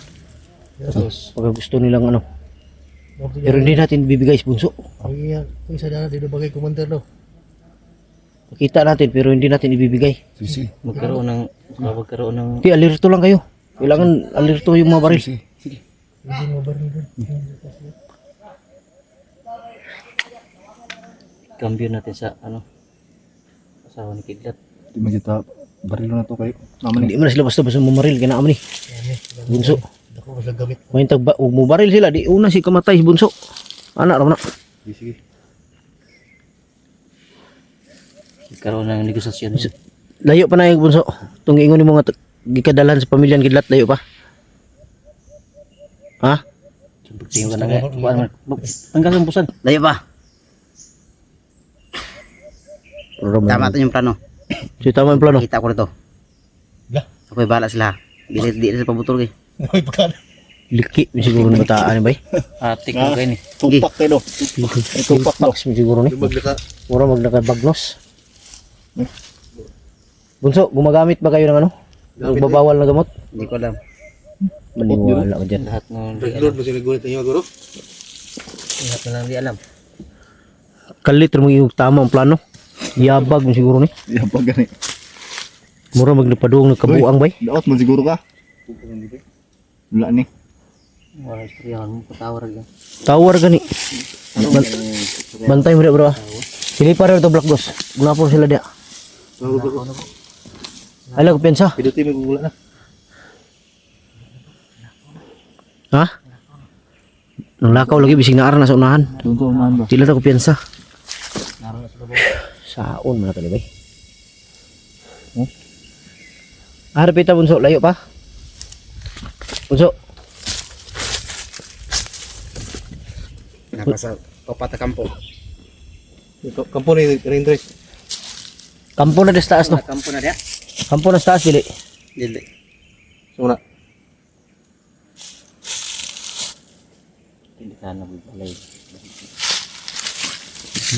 Yes. Pag gusto nilang ano. Pero hindi natin bibigay si Bunso. Ay, isa na dito bagay commander daw. Pakita natin pero hindi natin ibibigay. Sisi. Magkaroon ng Hindi, alerto lang kayo. Kailangan alerto yung mga baril. Hindi mo baril doon. cambio natin sa asawa ni Kidlat. Di mo kita baril na to kayo. Hindi man sila basta mamaril. Kaya naman Bunso. Dako sa gamit. May tagba, mo baril sila. Di una si kamatay si Bunso. Anak raw na. Sige. Magkaroon ng negosasyon. Layo pa na yung Bunso. Itong ingon yung mga gikadalan sa pamilya ni Kidlat. Layo pa. Ha? Tingnan ka na nga. Tanggal ang busan. Layo pa. Tama to yung plano. So tama yung plano. Kita ko na to. Lah. Ako'y bahala sila. Di na sa pabutol kay. Ay, pagkano? Liki siguro ng bataan ba? Atik ko kayo ni. Tupak kayo, no? Tupak, no? Siguro ni. Yung maglaka. Mura magnakabagnos. Bunso, gumagamit ba kayo ng ano? Nagbabawal na gamot? Hindi ko alam. Maniwala ka dyan. Lahat ng di alam. Nag-load mo sinagulit niyo, guro? Lahat na lang di alam. Kalit mo yung tama ang plano. Yabag mo siguro ni. Yan, pag gani. Mura magnapaduong nagkabuang bay. Daot mo siguro ka? Wala ni. Wala istoryahan mo patawar yan. Tower gani. Bantay mo rin bro. Sili pa rin ito Black Boss. Gunapon sila dia. Ala ko pensa. Piduti mo gugula na. Ha? Nang lakaw lagi bisig na ara na sa unahan. Tungkol man ba? Tila ta ko pensa. Saon man na tali bay. Harap ita bunso layo pa. Bunso. Napasa Papata Kampo. Ito, kampo ni Rindre. Kampo na des taas no. Kampo na dia. Kampo na sa taas dili. Dili. Suna. Hindi sana balay.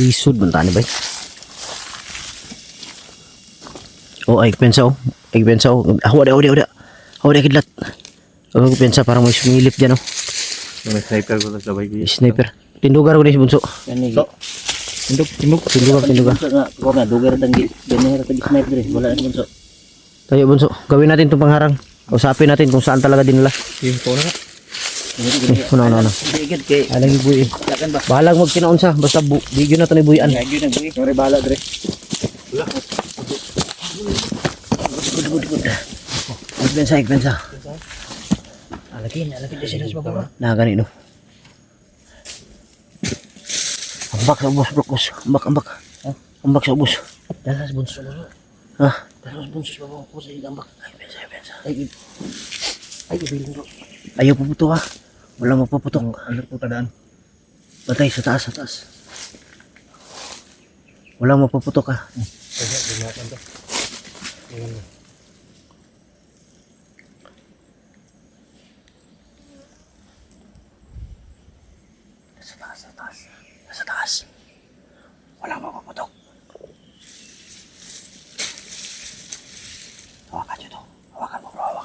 Lisod man tani bay. Oh ay pensa oh. Ay pensa oh. Awda. Awda kidlat. Ako pensa parang may sumilip diyan oh. May sniper ko sa labay ko. Sniper. Tindugar ko ni bunso. Kani. So, Tindugar. Korna dugar dan di. Ganyan ra tagi sniper dre. Wala na bunso. Tayo bunso. Gawin natin itong pangharang. Usapin natin kung saan talaga dinala. yung ko na ka. No. Igid kay Alang ibuin. takan ba. Bahalag mo kinaunsa. Basta bigyo na ito ni buyan. Lagi na buhi. Sorry, bala, Dre. Igpensa. Alagin na sila sa baba. Nakagani no. Ambak sa ubos, brokos. Ambak. Ambak sa ubos. Dalas bunso. Ha? Dalas bunso sa baba ko sa igambak. Ay pensa. Ay bilin bro. Ayaw puputo ha. Walang mapuputok. Ano po tadaan? Batay sa taas. Walang mapuputok ha. Sa taas. Walang mapuputok. Hawakan nyo to. Hawakan mo bro.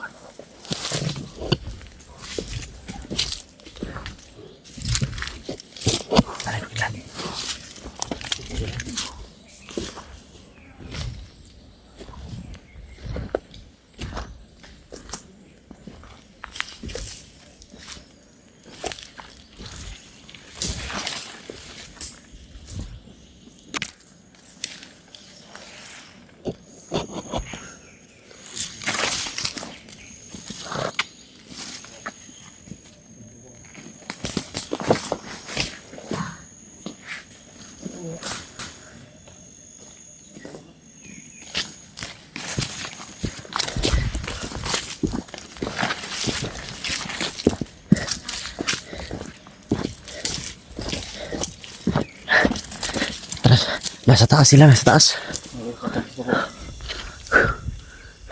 Tarik biglan. Nasa taas sila, nasa taas.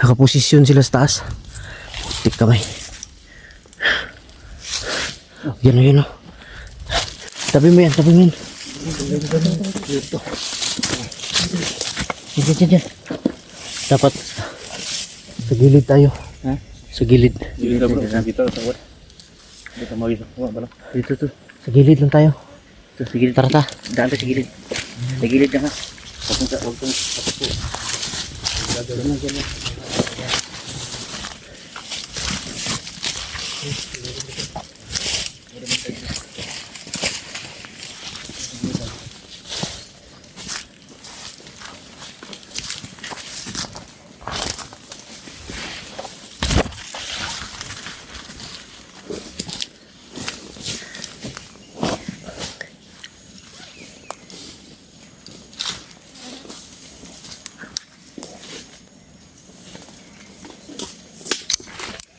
Nakaposisyon sila sa taas. Putik kamay. Yan o. Tabi mo yan. Diyan. Dapat sa gilid tayo. Ha? Sa gilid. Dito, bro. Dito, tawad. Dito, magiging. Bala. Dito. Sa gilid lang tayo. Sa gilid. Tara ta. Daan sa gilid. Sa gilid lang ha. Huwag kang papupo.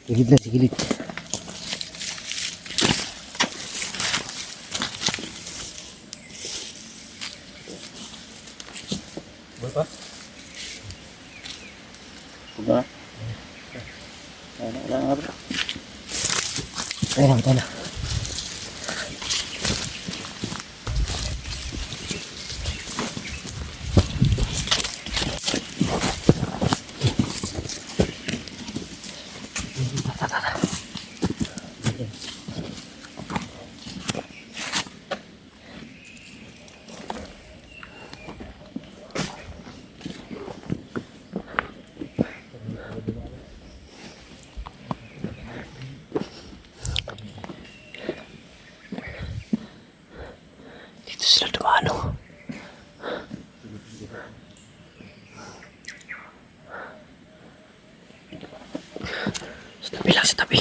Gilid na, sa gilid. Wala. Wala nga bro. Tayo na. Dito sila dumano. Sa tabi.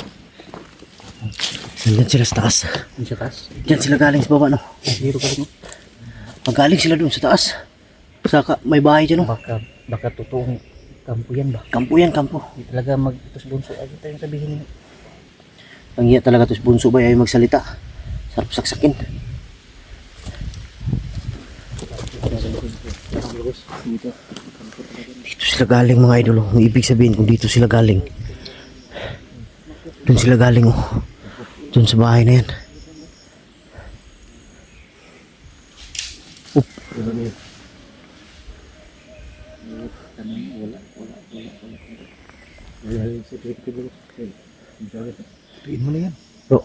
Nandyan sila sa taas. Yung sa taas. Diyan sila galing sa baba, no? Dito ka rin. Magaling sila dun sa taas. Saka may bahay dyan, no? Baka totoong kampo yan ba? Kampo yan, kampo. Hindi talaga magtos bunso. Ay, tayong sabihin nila. Ang iya talaga tos bunso ba ay magsalita. Sarap saksakin. Dito sila galing mga idol. Ang ibig sabihin kung dito sila galing. Doon sila galing, oh. Doon sa bahay na yan. Oop. Tuin mo na yan. Bro,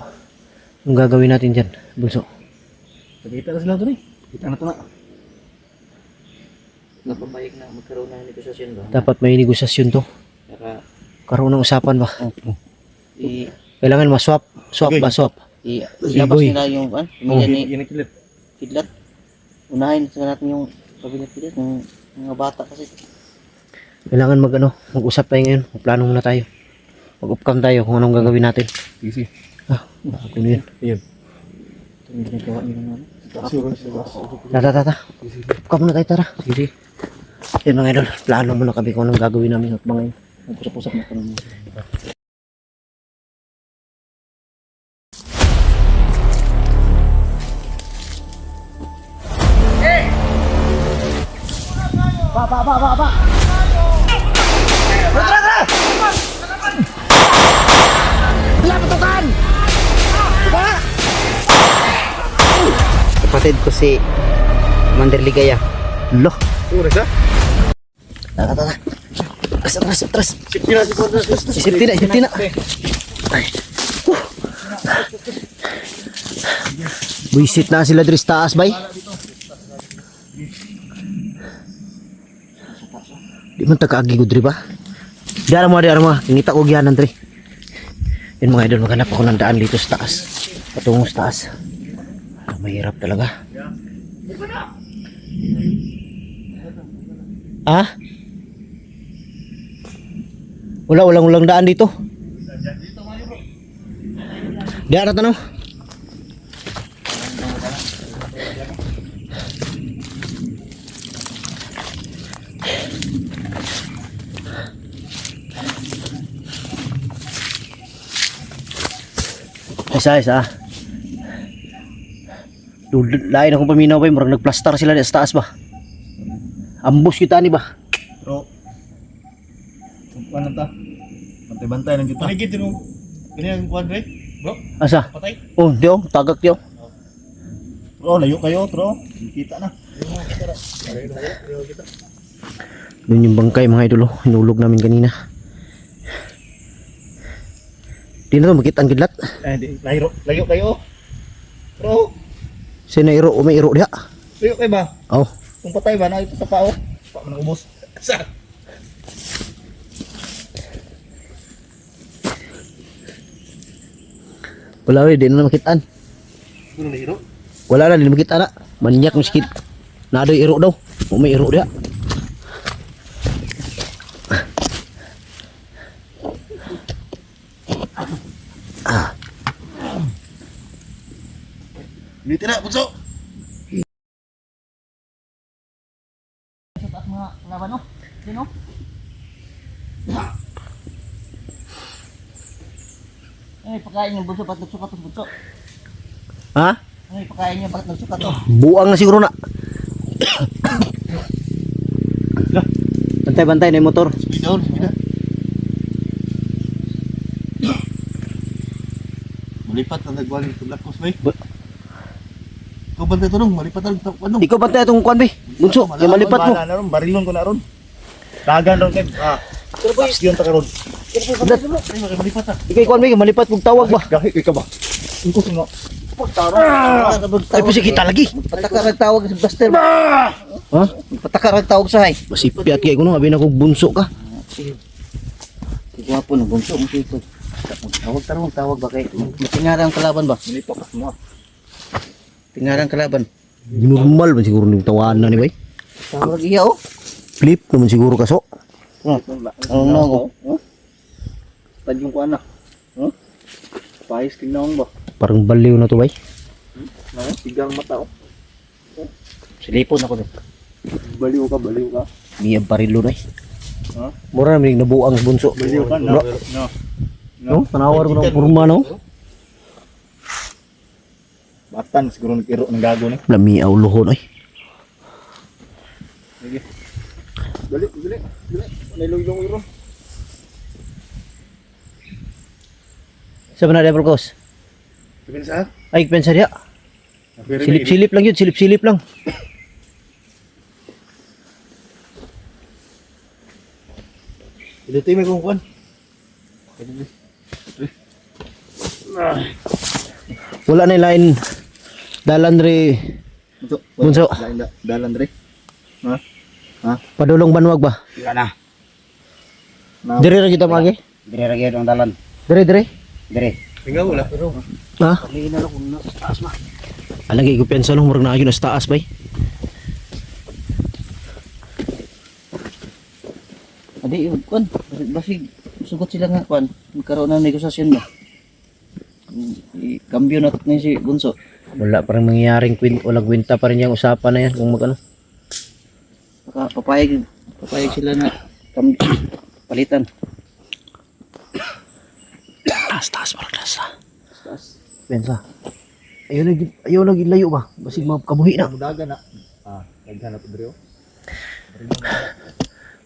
anong gagawin natin dyan, bunso? Pagkita na sila doon eh. Kita na ito na. Napapayag na magkaroon na negosasyon ba? Dapat may negosasyon to. Saka Karoon ng usapan ba? i Kailangan ma-swap. Swap Okay. ba? Swap. ilabas Sigoy. nila yung pamilya ni Yan ang kilit. Kidlat. Unahin sa natin yung pamilya ni Kidlat, yung mga bata kasi. Kailangan mag-usap tayo ngayon. Magplano muna tayo. Mag-upcam tayo kung anong gagawin natin. Easy. Ano yun? Ayan. Ito yung ginagawa nila naman. Tara. Upcam muna tayo, tara. Sige. Yun mga idol. Plano muna kami kung anong gagawin namin at mga Nagpusap-usap na kami. Kapatid ko si Commander Ligaya. Loh. Oras ha? Tara. Atras. Safety na si Corners. Safety na. Ay. Buisit na sila diri sa taas, bay. Di man taga-agi ko diri ba? Di ara mo. Ngita ko gihanan diri. Yun mga idol, maghanap ako ng daan dito sa taas. Patungo sa taas. Mahirap talaga. Ah? Walang daan dito. Di ara tanong. Isa. Lain akong paminaw ba, murag nagplastar sila sa taas ba. Ambos kita ni ba? Bro. Ano ta? Bantay-bantay lang kita. Paligid din mo. Ganyan ang kwadre. Bro, Asa? patay. Oh, diyo, tagak diyo. Bro, layo kayo, bro. Kita na. Doon yung bangkay mga idol, oh. Hinulog namin kanina. Di na to makita ang kidlat. Layo kayo. Bro, Sina iro, may iro diha. layo kayo ba? Oh, Kung patay ba na ito sa pao? Pa man ubos. Sa. wala rin, di na makitaan. Ano na hiro? Wala na, di na makita na. Manyak miskit. Nadoy iro daw. O may iro diha. Dito na, bunso. Ay, pakain yung bunso, ba't nagsukat yung bunso? Ha? Ay, pakain niyo, bakit nagsukat to? Buang na siguro na. Bantay-bantay na yung motor. Speed down, speed down. Malipat ang nagwali ito Black Coast, bay. Ikaw bantay ito nung, malipat ang ano? Ikaw bantay itong kuan, be. Bunso, yung malipat mo. Bala na ron, barilon ko na ron. Dagan ron kay yun ta karon. Ay, malipat ah. Ikaw kuan, be, malipat kong tawag ba? Gahi ka ba? Ingko mo. Ay, pwede kita lagi. Patakar ang tawag sa Buster. Ha? Patakar ang tawag sa hay. Masipiat kaya ko nung, abi na kong bunso ka. Gwapo ng bunso mo dito. Tawag ba kay matingarang kalaban ba? Malipat mo. Tingarang kalaban. Normal man siguro yung tawaan na ni bay. Tawag iya oh. Flip naman siguro kaso. Ano na ko? Tadyong ko ana. Pais kinong ba? Parang baliw na to bay. Tigang mata oh. Silipon ako dito. Baliw ka, baliw ka. Miyang parilo na eh. Ha? Mura naman yung nabuang bunso. Baliw ka No. no. No? Panawar mo ng purma no? Batan siguro nagkiro ng gago ni. Lami aw luhon ay. Dali, dali, dali. Nailong iro. Sa na Devil Coast. Sabihin sa? Ay, pensa dia. Silip-silip lang yun, silip-silip lang. Dito may kung kuan. Wala na yung line. Dalan re. Bunso. Dalan dre. Padulong banwag ba? Wala na. Dire ra kita magi. Dire ra gyud ang dalan. Dire dire. Dire. Tingnan wala. Ha? Paliin na lang kung nasa taas ma. Alagi ko pensa lang murag na ayun sa taas bay. Adi yun kuan. Basig sugot sila nga kuan. Magkaroon ng negosasyon ba. Kambyo na ni si Bunso. Wala parang mangyayaring wala kwenta pa rin yung usapan na yan kung magano. Papayag sila na palitan. Taas parang taas. Pensa. Ayaw lagi layo ba? Basig makabuhi na. Mudagan na. Daghan na to dre.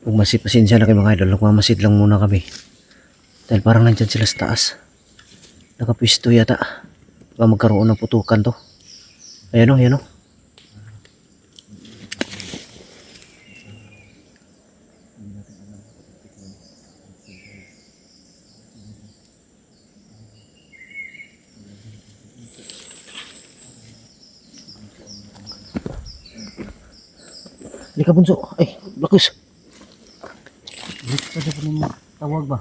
Kung pasensya na kayo mga idol, nagmamasid lang muna kami. Dahil parang nandyan sila sa taas. Nakapwisto yata. Baka magkaroon ng putukan to. Ayan o, ayan o. Halika bunso. Ay, bagus. Dito sa kanina tawag ba?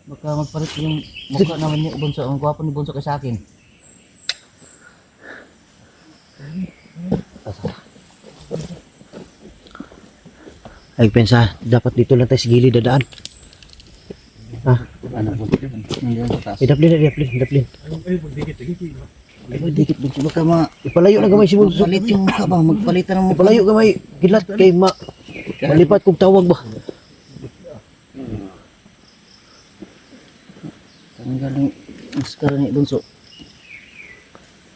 Baka magpalit yung mukha naman ni Bunso. Ang gwapo ni Bunso kay sa akin. Ay, pensa, dapat dito lang tayo sa gilid dadaan. Ha? Ano po? Nandiyan sa taas. Daplin. Ay, dikit Bunso. Baka Ipalayo na gamay si bunso. palit yung mukha ba? Magpalitan ng mukha. Ipalayo gamay. Gilat kay malipat kong tawag ba? Ang galing maskara ni Bunso.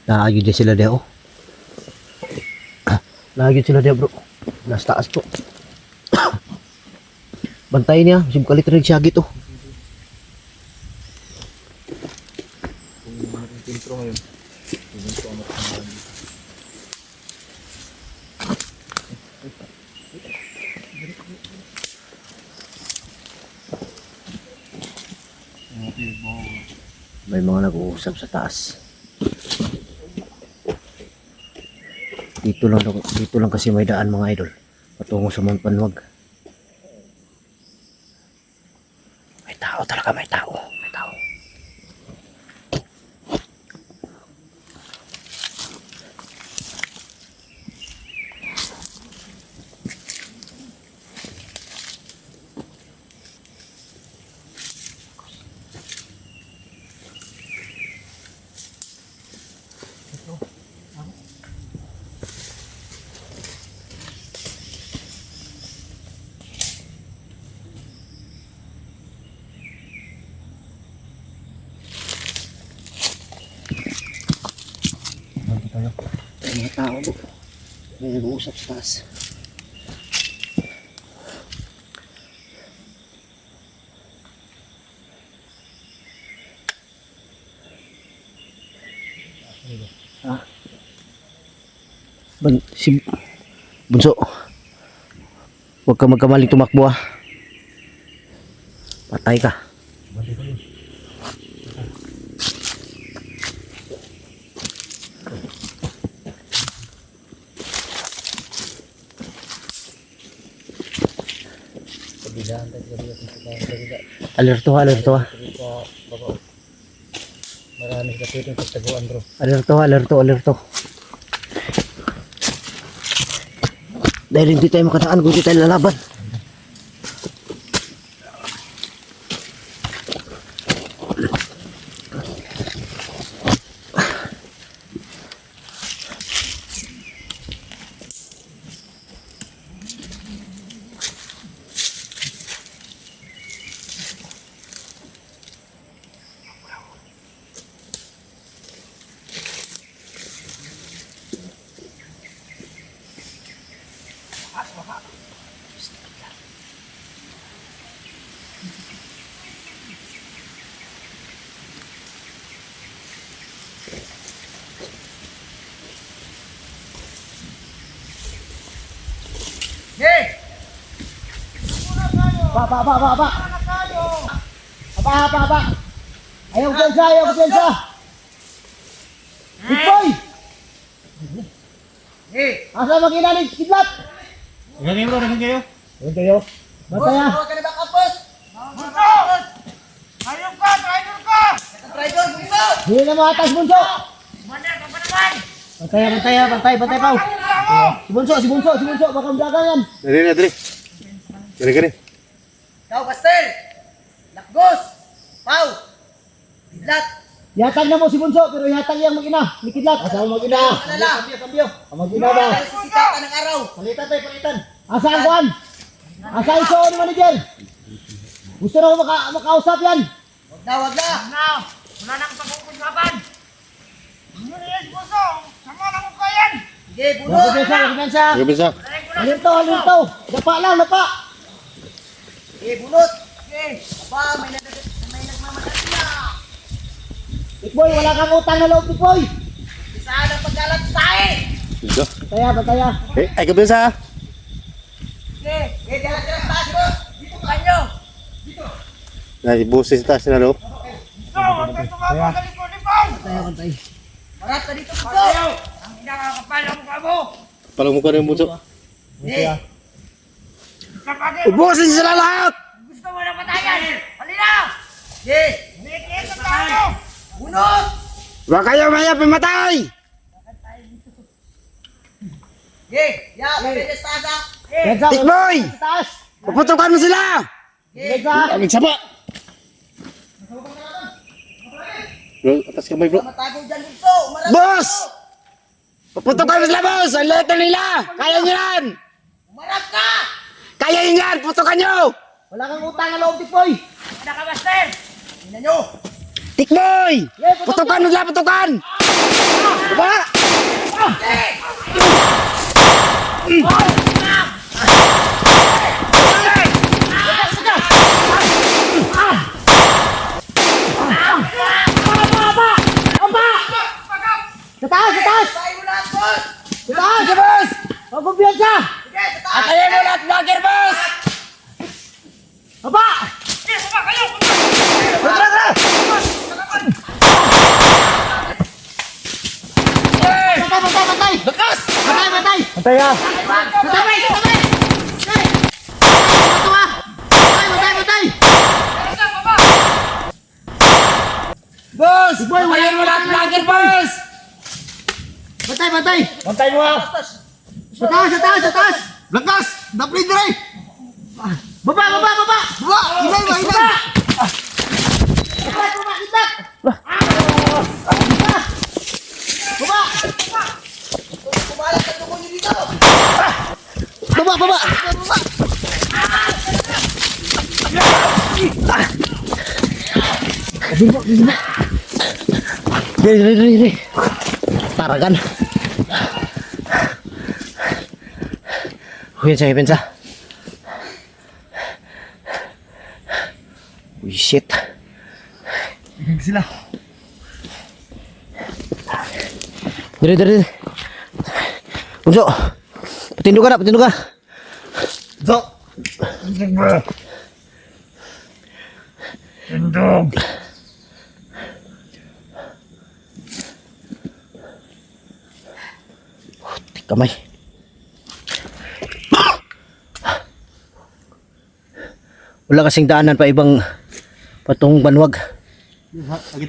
Naagyo din sila dia oh. Naagyo sila dia bro. Nasa taas po. Bantayin niya. Masib kalit rin siya gito. May mga nag-uusap sa taas. Dito lang kasi may daan mga idol. Patungo sa Mount Panwag. May tao talaga, may tao. May tao. May mga tao po. May nag-uusap sa taas. Si Bunso. Huwag ka magkamaling tumakbo ah. Patay ka. Alerto, alerto. Marami sa piting pagtaguan bro. Alerto, alerto, alerto. Dahil hindi tayo makadaan kung hindi tayo lalaban. Ba. Ayaw kumpiyansa, ayaw kumpiyansa. Big boy! Asa mag-ina ni kidlat? Ganyan bro, ganyan kayo. Ayun kayo. Bataya. Hindi na mga atas, Bunso. Bantay, Pao. Si Bunso. Baka magdagan yan. Dali. Gani. Ikaw, Pastel! Lakgos! Pau! Bidlat! Yatag na mo si Bunso, pero yatag yang mag-ina. Ni kidlat. Asa mo mag-ina? Kambyo! Ang mag-ina ba? Dahil sisitatan ng araw! Palitan. Asa ang kuhan? Asa iso ni manager? Gusto na ko makausap yan. Wag na! Wala nang pag-uusapan. Sige, bunot! Kumpiyansa. Gabisa. Alinto. Dapa lang. Sige, bunot! Aba, may nagmamadali na! Tikboy, wala kang utang na loob, Tikboy. Isaan ang pagkalat sa tayo! Dito. Bataya. Ay gabisa. Sige, dala sila sa taas, boss! Dito kanyo! Na ibusis ta sila no. Bantay. Marat ka dito, bunso! Palang mukha ng bunso. Sige! Ubusin sila lahat! Gusto mo na patayan? Halina! Sige! Umiitin sa tayo! Bunot! Huwag kayo maya pimatay! Sige! Ya, pwede sa taas, ha? Kumpiyansa. Tikboy! Sa taas. Puputukan mo sila! Sige! Kumpiyansa. Amig sapa. Bro, atas kamay bro. Matagong dyan, bunso! Umarap Boss! ka! Puputukan mo sila, boss! Ang leto nila! Kaya nyo yan! Umarap ka! Kaya nyo yan! Putukan nyo! Wala kang utang na loob, Tikboy. Wala ka, Master! Tingnan nyo! Tikboy! Putukan mo sila! Putukan! Diba? Sa taas. Tayo mo lahat, boss! Sa taas, boss. Ang kumpiyansa. Sige, sa taas! Kaya mo lahat, vlogger, boss! Aba. Batay. Lakas! Batay. Antaya! Batay. Boss! Kaya mo lahat, vlogger, boss! Batay. Bantay mo ah! Sa taas. Lakas! Dapli dire. Baba. Inay. Kumalat ang dugo nyo dito! Baba. Dili. Taragan. Pensa. Uy, shit. Sila. Dili. Bunso. Patindo ka na, patindo ka. So, Kamay. Wala kasing daanan pa ibang patong banwag.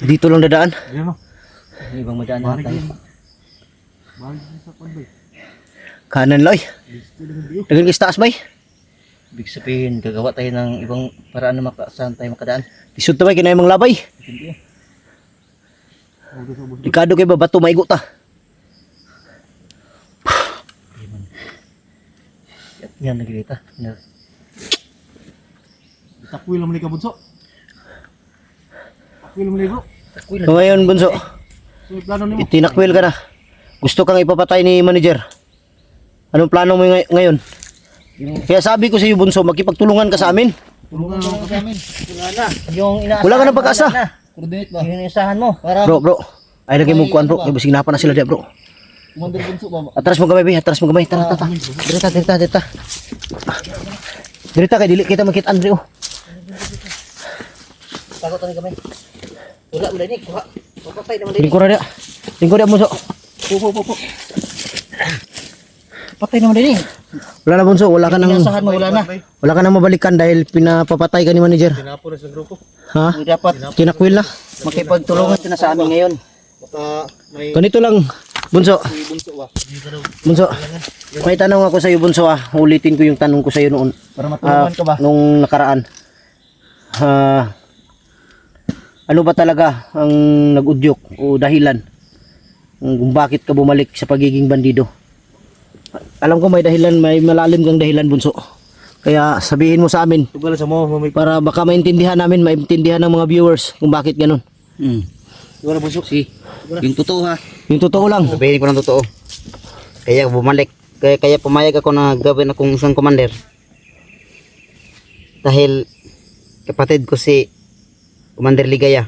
Dito lang dadaan. Ibang madaan na tayo. Kanan loy. Dagan kis taas bay. Ibig sabihin, gagawa tayo ng ibang paraan na saan tayo makadaan. Isod ta bay kinay mga labay. Ikado kay ba bato maigo ta. Yan, nagkita. takwil naman ni Kabunso. Takwil naman ni bro. So ngayon bunso, So, yung plano ni mo. itinakwil ka na. Gusto kang ipapatay ni manager. Anong plano mo ngayon? Kaya sabi ko sa iyo bunso, makipagtulungan ka sa amin. Tulungan naman sa amin. Yung inaasahan Wala ka ng pag-asa. wala na. Coordinate ba? Yung inaasahan mo. Para Bro. Ay lagi mo kuan bro. Kaya basig na sila dia bro. Commander Bunso ba? Atras mo gamay, bi. Atras mo gamay. Tara. Dirita kay dili kita makita Andre oh. takot na kami. Wala mo din, kuha. Papatay naman din. Lingkod dia. Lingkod dia bunso. Po. Patay naman din. Wala na bunso, wala ka nang Inaasahan mo, wala na. wala ka nang mabalikan dahil pinapapatay ka ni manager. Tinapo na sa grupo. Ha? Dapat Tinakwil na. makipagtulungan ka na sa amin ngayon. Baka may Ganito lang, bunso. Bunso ba? Bunso. May tanong ako sa iyo bunso ah. Ulitin ko yung tanong ko sa iyo noon. Para matulungan ka ba? Nung nakaraan. Ano ba talaga ang nag-udyok o dahilan kung bakit ka bumalik sa pagiging bandido? Alam ko may dahilan, may malalim kang dahilan bunso. Kaya sabihin mo sa amin Tugal sa mo, may para baka maintindihan namin, maintindihan ng mga viewers kung bakit ganun. Tugal Bunso. Yung totoo ha. Yung totoo lang. Sabihin ko ng totoo. Kaya bumalik. Kaya pumayag ako na gawin akong isang commander. Dahil kapatid ko si Commander Ligaya.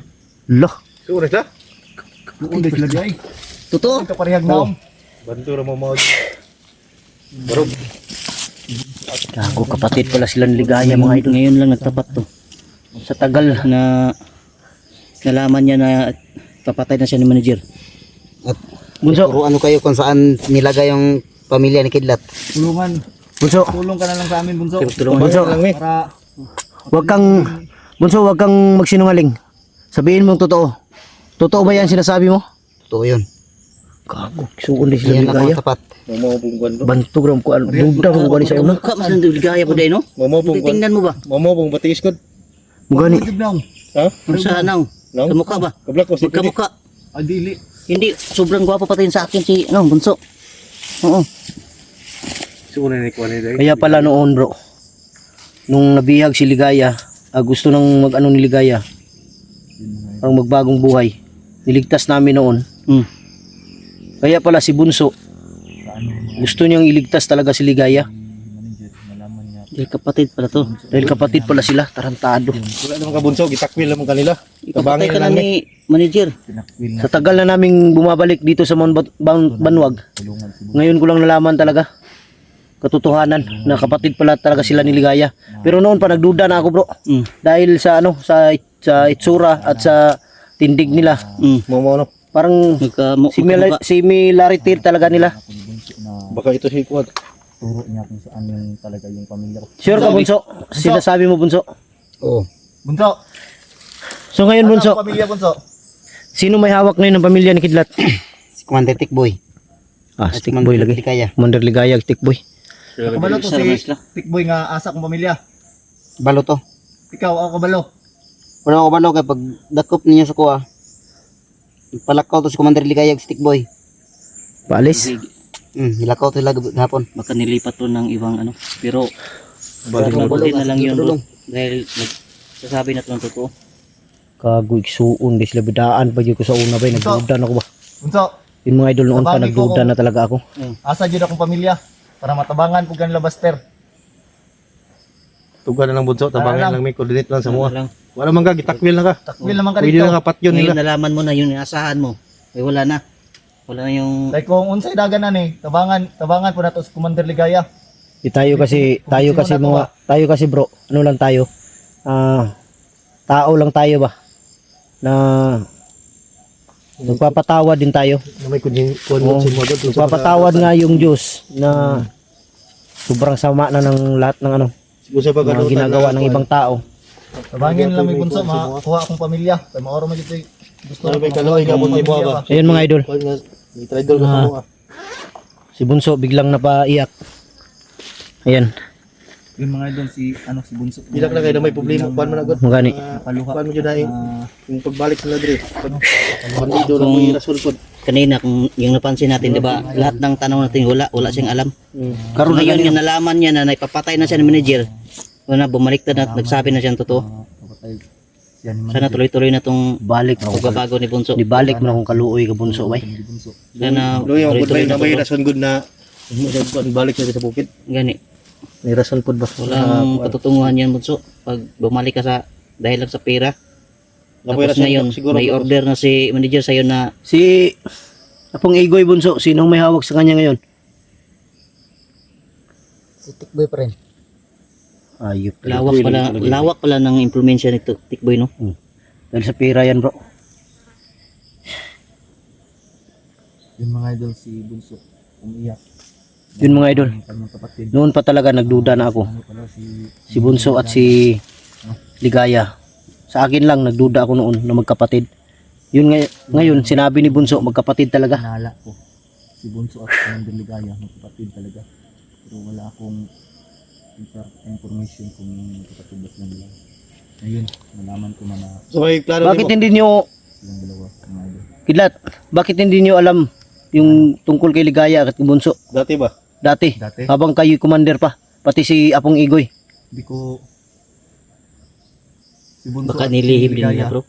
Lah, Sure ka? Uunday sila di ay. Totoo? Ito parehag na. Bantu ra mo mo. gago kapatid pala silang Ligaya mga idol. Ngayon lang nagtapat to. Sa tagal Na nalaman niya na papatay na siya ni manager. At bunso, puro ano kayo kung saan nilagay yung pamilya ni Kidlat. Tulungan. bunso, Tulong ka na lang sa amin Bunso. bunso. Para Wag kang magsinungaling. Sabihin mong totoo. Totoo ba yan sinasabi mo? Totoo yun. Gago, suon din sila Yan lang Ligaya. ang tapat. mo bungwan. Bantog ram ko, duda ko gani sa una. Mukha mas ligaya po dahil no? Mo bungwan. Tingnan mo ba? Mo bung batiis kod. Mugani. Ha? Kung saan ang? Nang? Sa mukha ba? Kablak ko si Kidi. Magkamukha. Adili. Hindi, sobrang gwapo patayin sa akin si Bunso. Oo. Sure ni ko ni dai. Kaya pala noon bro, nung nabihag si Ligaya, gusto nang mag-ano ni Ligaya, ang magbagong buhay, niligtas namin noon. Kaya pala si Bunso, gusto niyang iligtas talaga si Ligaya. Dahil kapatid pala to. Dahil kapatid pala sila, tarantado. Wala naman ka Bunso, gitakwil naman kanila. Ipapatay ka na lang ni manager. Sa tagal na naming bumabalik dito sa Mount Banwag, ngayon ko lang nalaman talaga katotohanan na kapatid pala talaga sila ni Ligaya. Pero noon pa nagduda na ako bro. Dahil sa sa itsura at sa tindig nila. mo no. Parang similarity talaga nila. Baka ito si Kuwat. Sure ka Bunso? Sinasabi mo Bunso? Oo. Bunso. So ngayon Bunso, Pamilya Bunso. sino may hawak ngayon ng pamilya ni Kidlat? Si Commander Tikboy. Stick boy lagi. Ligaya. Commander Ligaya, stick boy. Kabalo to si Tikboy nga asa kong pamilya. Balo to. Ikaw ako kabalo. Wala ako balo kay pag dakop ninyo sa kuha. Palakaw to si Commander Ligaya ug Stickboy. Paalis. Hilakaw to sila hapon. Baka nilipat to ng ibang ano. Pero Balong mabuti na lang yun bro. Dulong. Dahil sasabi na to ng totoo. Kagoy suon di sila bidaan pa gyud ko sa una bay nagduda na ako ba. Bunso, Yung mga idol noon pa Sabi ko nagduda kung- na talaga ako. asa jud akong pamilya para matabangan pug kanila Buster. Tugan na lang bunso, tabangan lang. lang may coordinate lang sa Ano mua. lang. Wala man ka, gitakwil na ka. Takwil naman ka Pwede dito. na kapat yun Ngayon nila. nalaman mo na yung inaasahan mo. Eh wala na. Wala na yung Like kung unsay dagan na ni, tabangan po nato sa Commander Ligaya. Tayo kasi bro, ano lang tayo? Tao lang tayo ba? Na nagpapatawad din tayo. Na may kunin Oo, nagpapatawad nga yung Diyos na sobrang sama na ng lahat ng ano, Gusto pa mga ginagawa ng ibang tao. Tabangin lang may bunso, makuha akong pamilya. Kay maoro man dito. Gusto na may kaloy gabon ni mo ba. Ayun mga idol, Ni trader ko mo. si Bunso biglang napaiyak. Ayan, Yung mga idol si Bunso. Bilak na kayo na may problema kuan man agad. magani. Kuan mo jud dai. Yung pagbalik sila dire. Bandido na mo rason pod. kanina kung yung napansin natin, 'di ba? Lahat ng tanong natin wala siyang alam. Karon Ngayon yung nalaman niya na naipapatay na siya ng manager. Una bumalik na at nagsabi na siya ng totoo. Sana tuloy-tuloy na tong balik mo pagbabago ni Bunso. di balik mo na kung kaluoy ka Bunso bay. Sana Luyo ang tuloy-tuloy na na may to. rason good na balik sa bukid. Gani. May rason pud ba? Walang patutunguhan yan, Bunso. Pag bumalik ka sa dahil lang sa pera. Tapos ngayon, may order na si manager sa'yo na Si Apong Igoy Bunso, sinong may hawak sa kanya ngayon? Si Tikboy pa rin. Ayop. lawak pala ng implementation nito, Tikboy, no? Dahil sa pera yan bro. Yung mga idol si Bunso. Umiyak. Yun mga idol. Kanyang kapatid. Noon pa talaga nagduda na ako. Pala Si Bunso at si Ligaya. Sa akin lang nagduda ako noon na magkapatid. Yun ngayon sinabi ni Bunso magkapatid talaga. Nala ko. Si Bunso at Commander Ligaya. Magkapatid talaga. Pero wala akong information kung kapatid ba silang dalawa. Ngayon, nalaman ko na So may plano Bakit hindi nyo, silang dalawa. Mga idol. Kidlat, bakit hindi nyo alam yung tungkol kay Ligaya at kay Bunso dati ba? dati? Dati? Habang kayo commander pa. Pati si Apong Igoy. Hindi ko... Si Bunso Baka at nilihim si din Ligaya. nila, bro.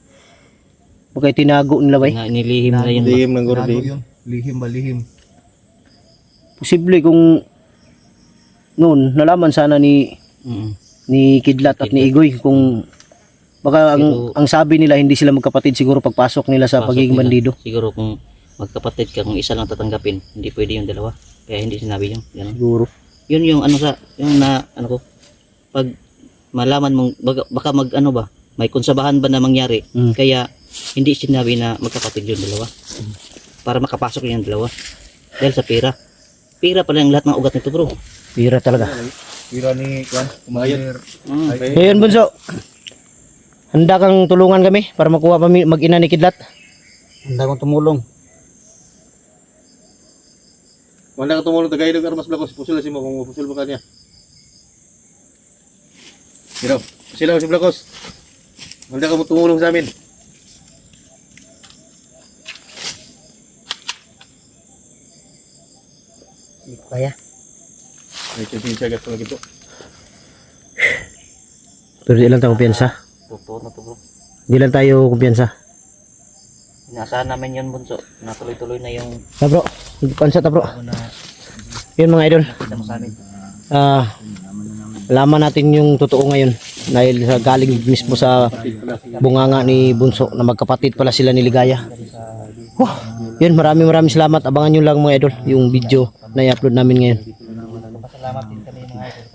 Baka tinago nila bay. Nga, nilihim na yun, ba? Dihim ng guro Tinago dihim. yun. Lihim ba lihim? Posible kung noon nalaman sana ni Mm. Kidlat at ni Igoy kung baka ang sabi nila hindi sila magkapatid siguro pagpasok nila sa Pasok pagiging nila. bandido. Siguro kung magkapatid ka, kung isa lang tatanggapin, hindi pwede yung dalawa. Kaya hindi sinabi yun. Ganun. Siguro. Yun yung ano sa, yung na, ano ko, pag malaman mong, baka mag, ano ba, may konsabahan ba na mangyari, kaya hindi sinabi na magkapatid yung dalawa. Para makapasok yung dalawa. Dahil sa pera. Pera pala yung lahat ng ugat nito, bro. Pira talaga. Pira ni Juan, Commander. Ngayon Bunso, handa kang tulungan kami para makuha mag-ina ni Kidlat. Handa kong tumulong. Wala ka tumulong tagay ng armas blakos pusul si mo kung pusul mo kanya. Sino? Sila si blakos. Wala ka mo tumulong sa amin. Hindi ko kaya. May siya gato lagi po. Pero di lang tayo kumpiyansa. Totoo na to, bro. Di lang tayo kumpiyansa. Inaasahan namin yun, Bunso. Natuloy-tuloy na yung Ta bro, kumpiyansa ta bro. Yun mga idol. kita mo sa amin. Alaman natin yung totoo ngayon dahil sa galing mismo sa bunganga ni Bunso na magkapatid pala sila ni Ligaya. Yun, maraming salamat. Abangan nyo lang mga idol yung video na i-upload namin ngayon. Pasalamat din kami mga idol.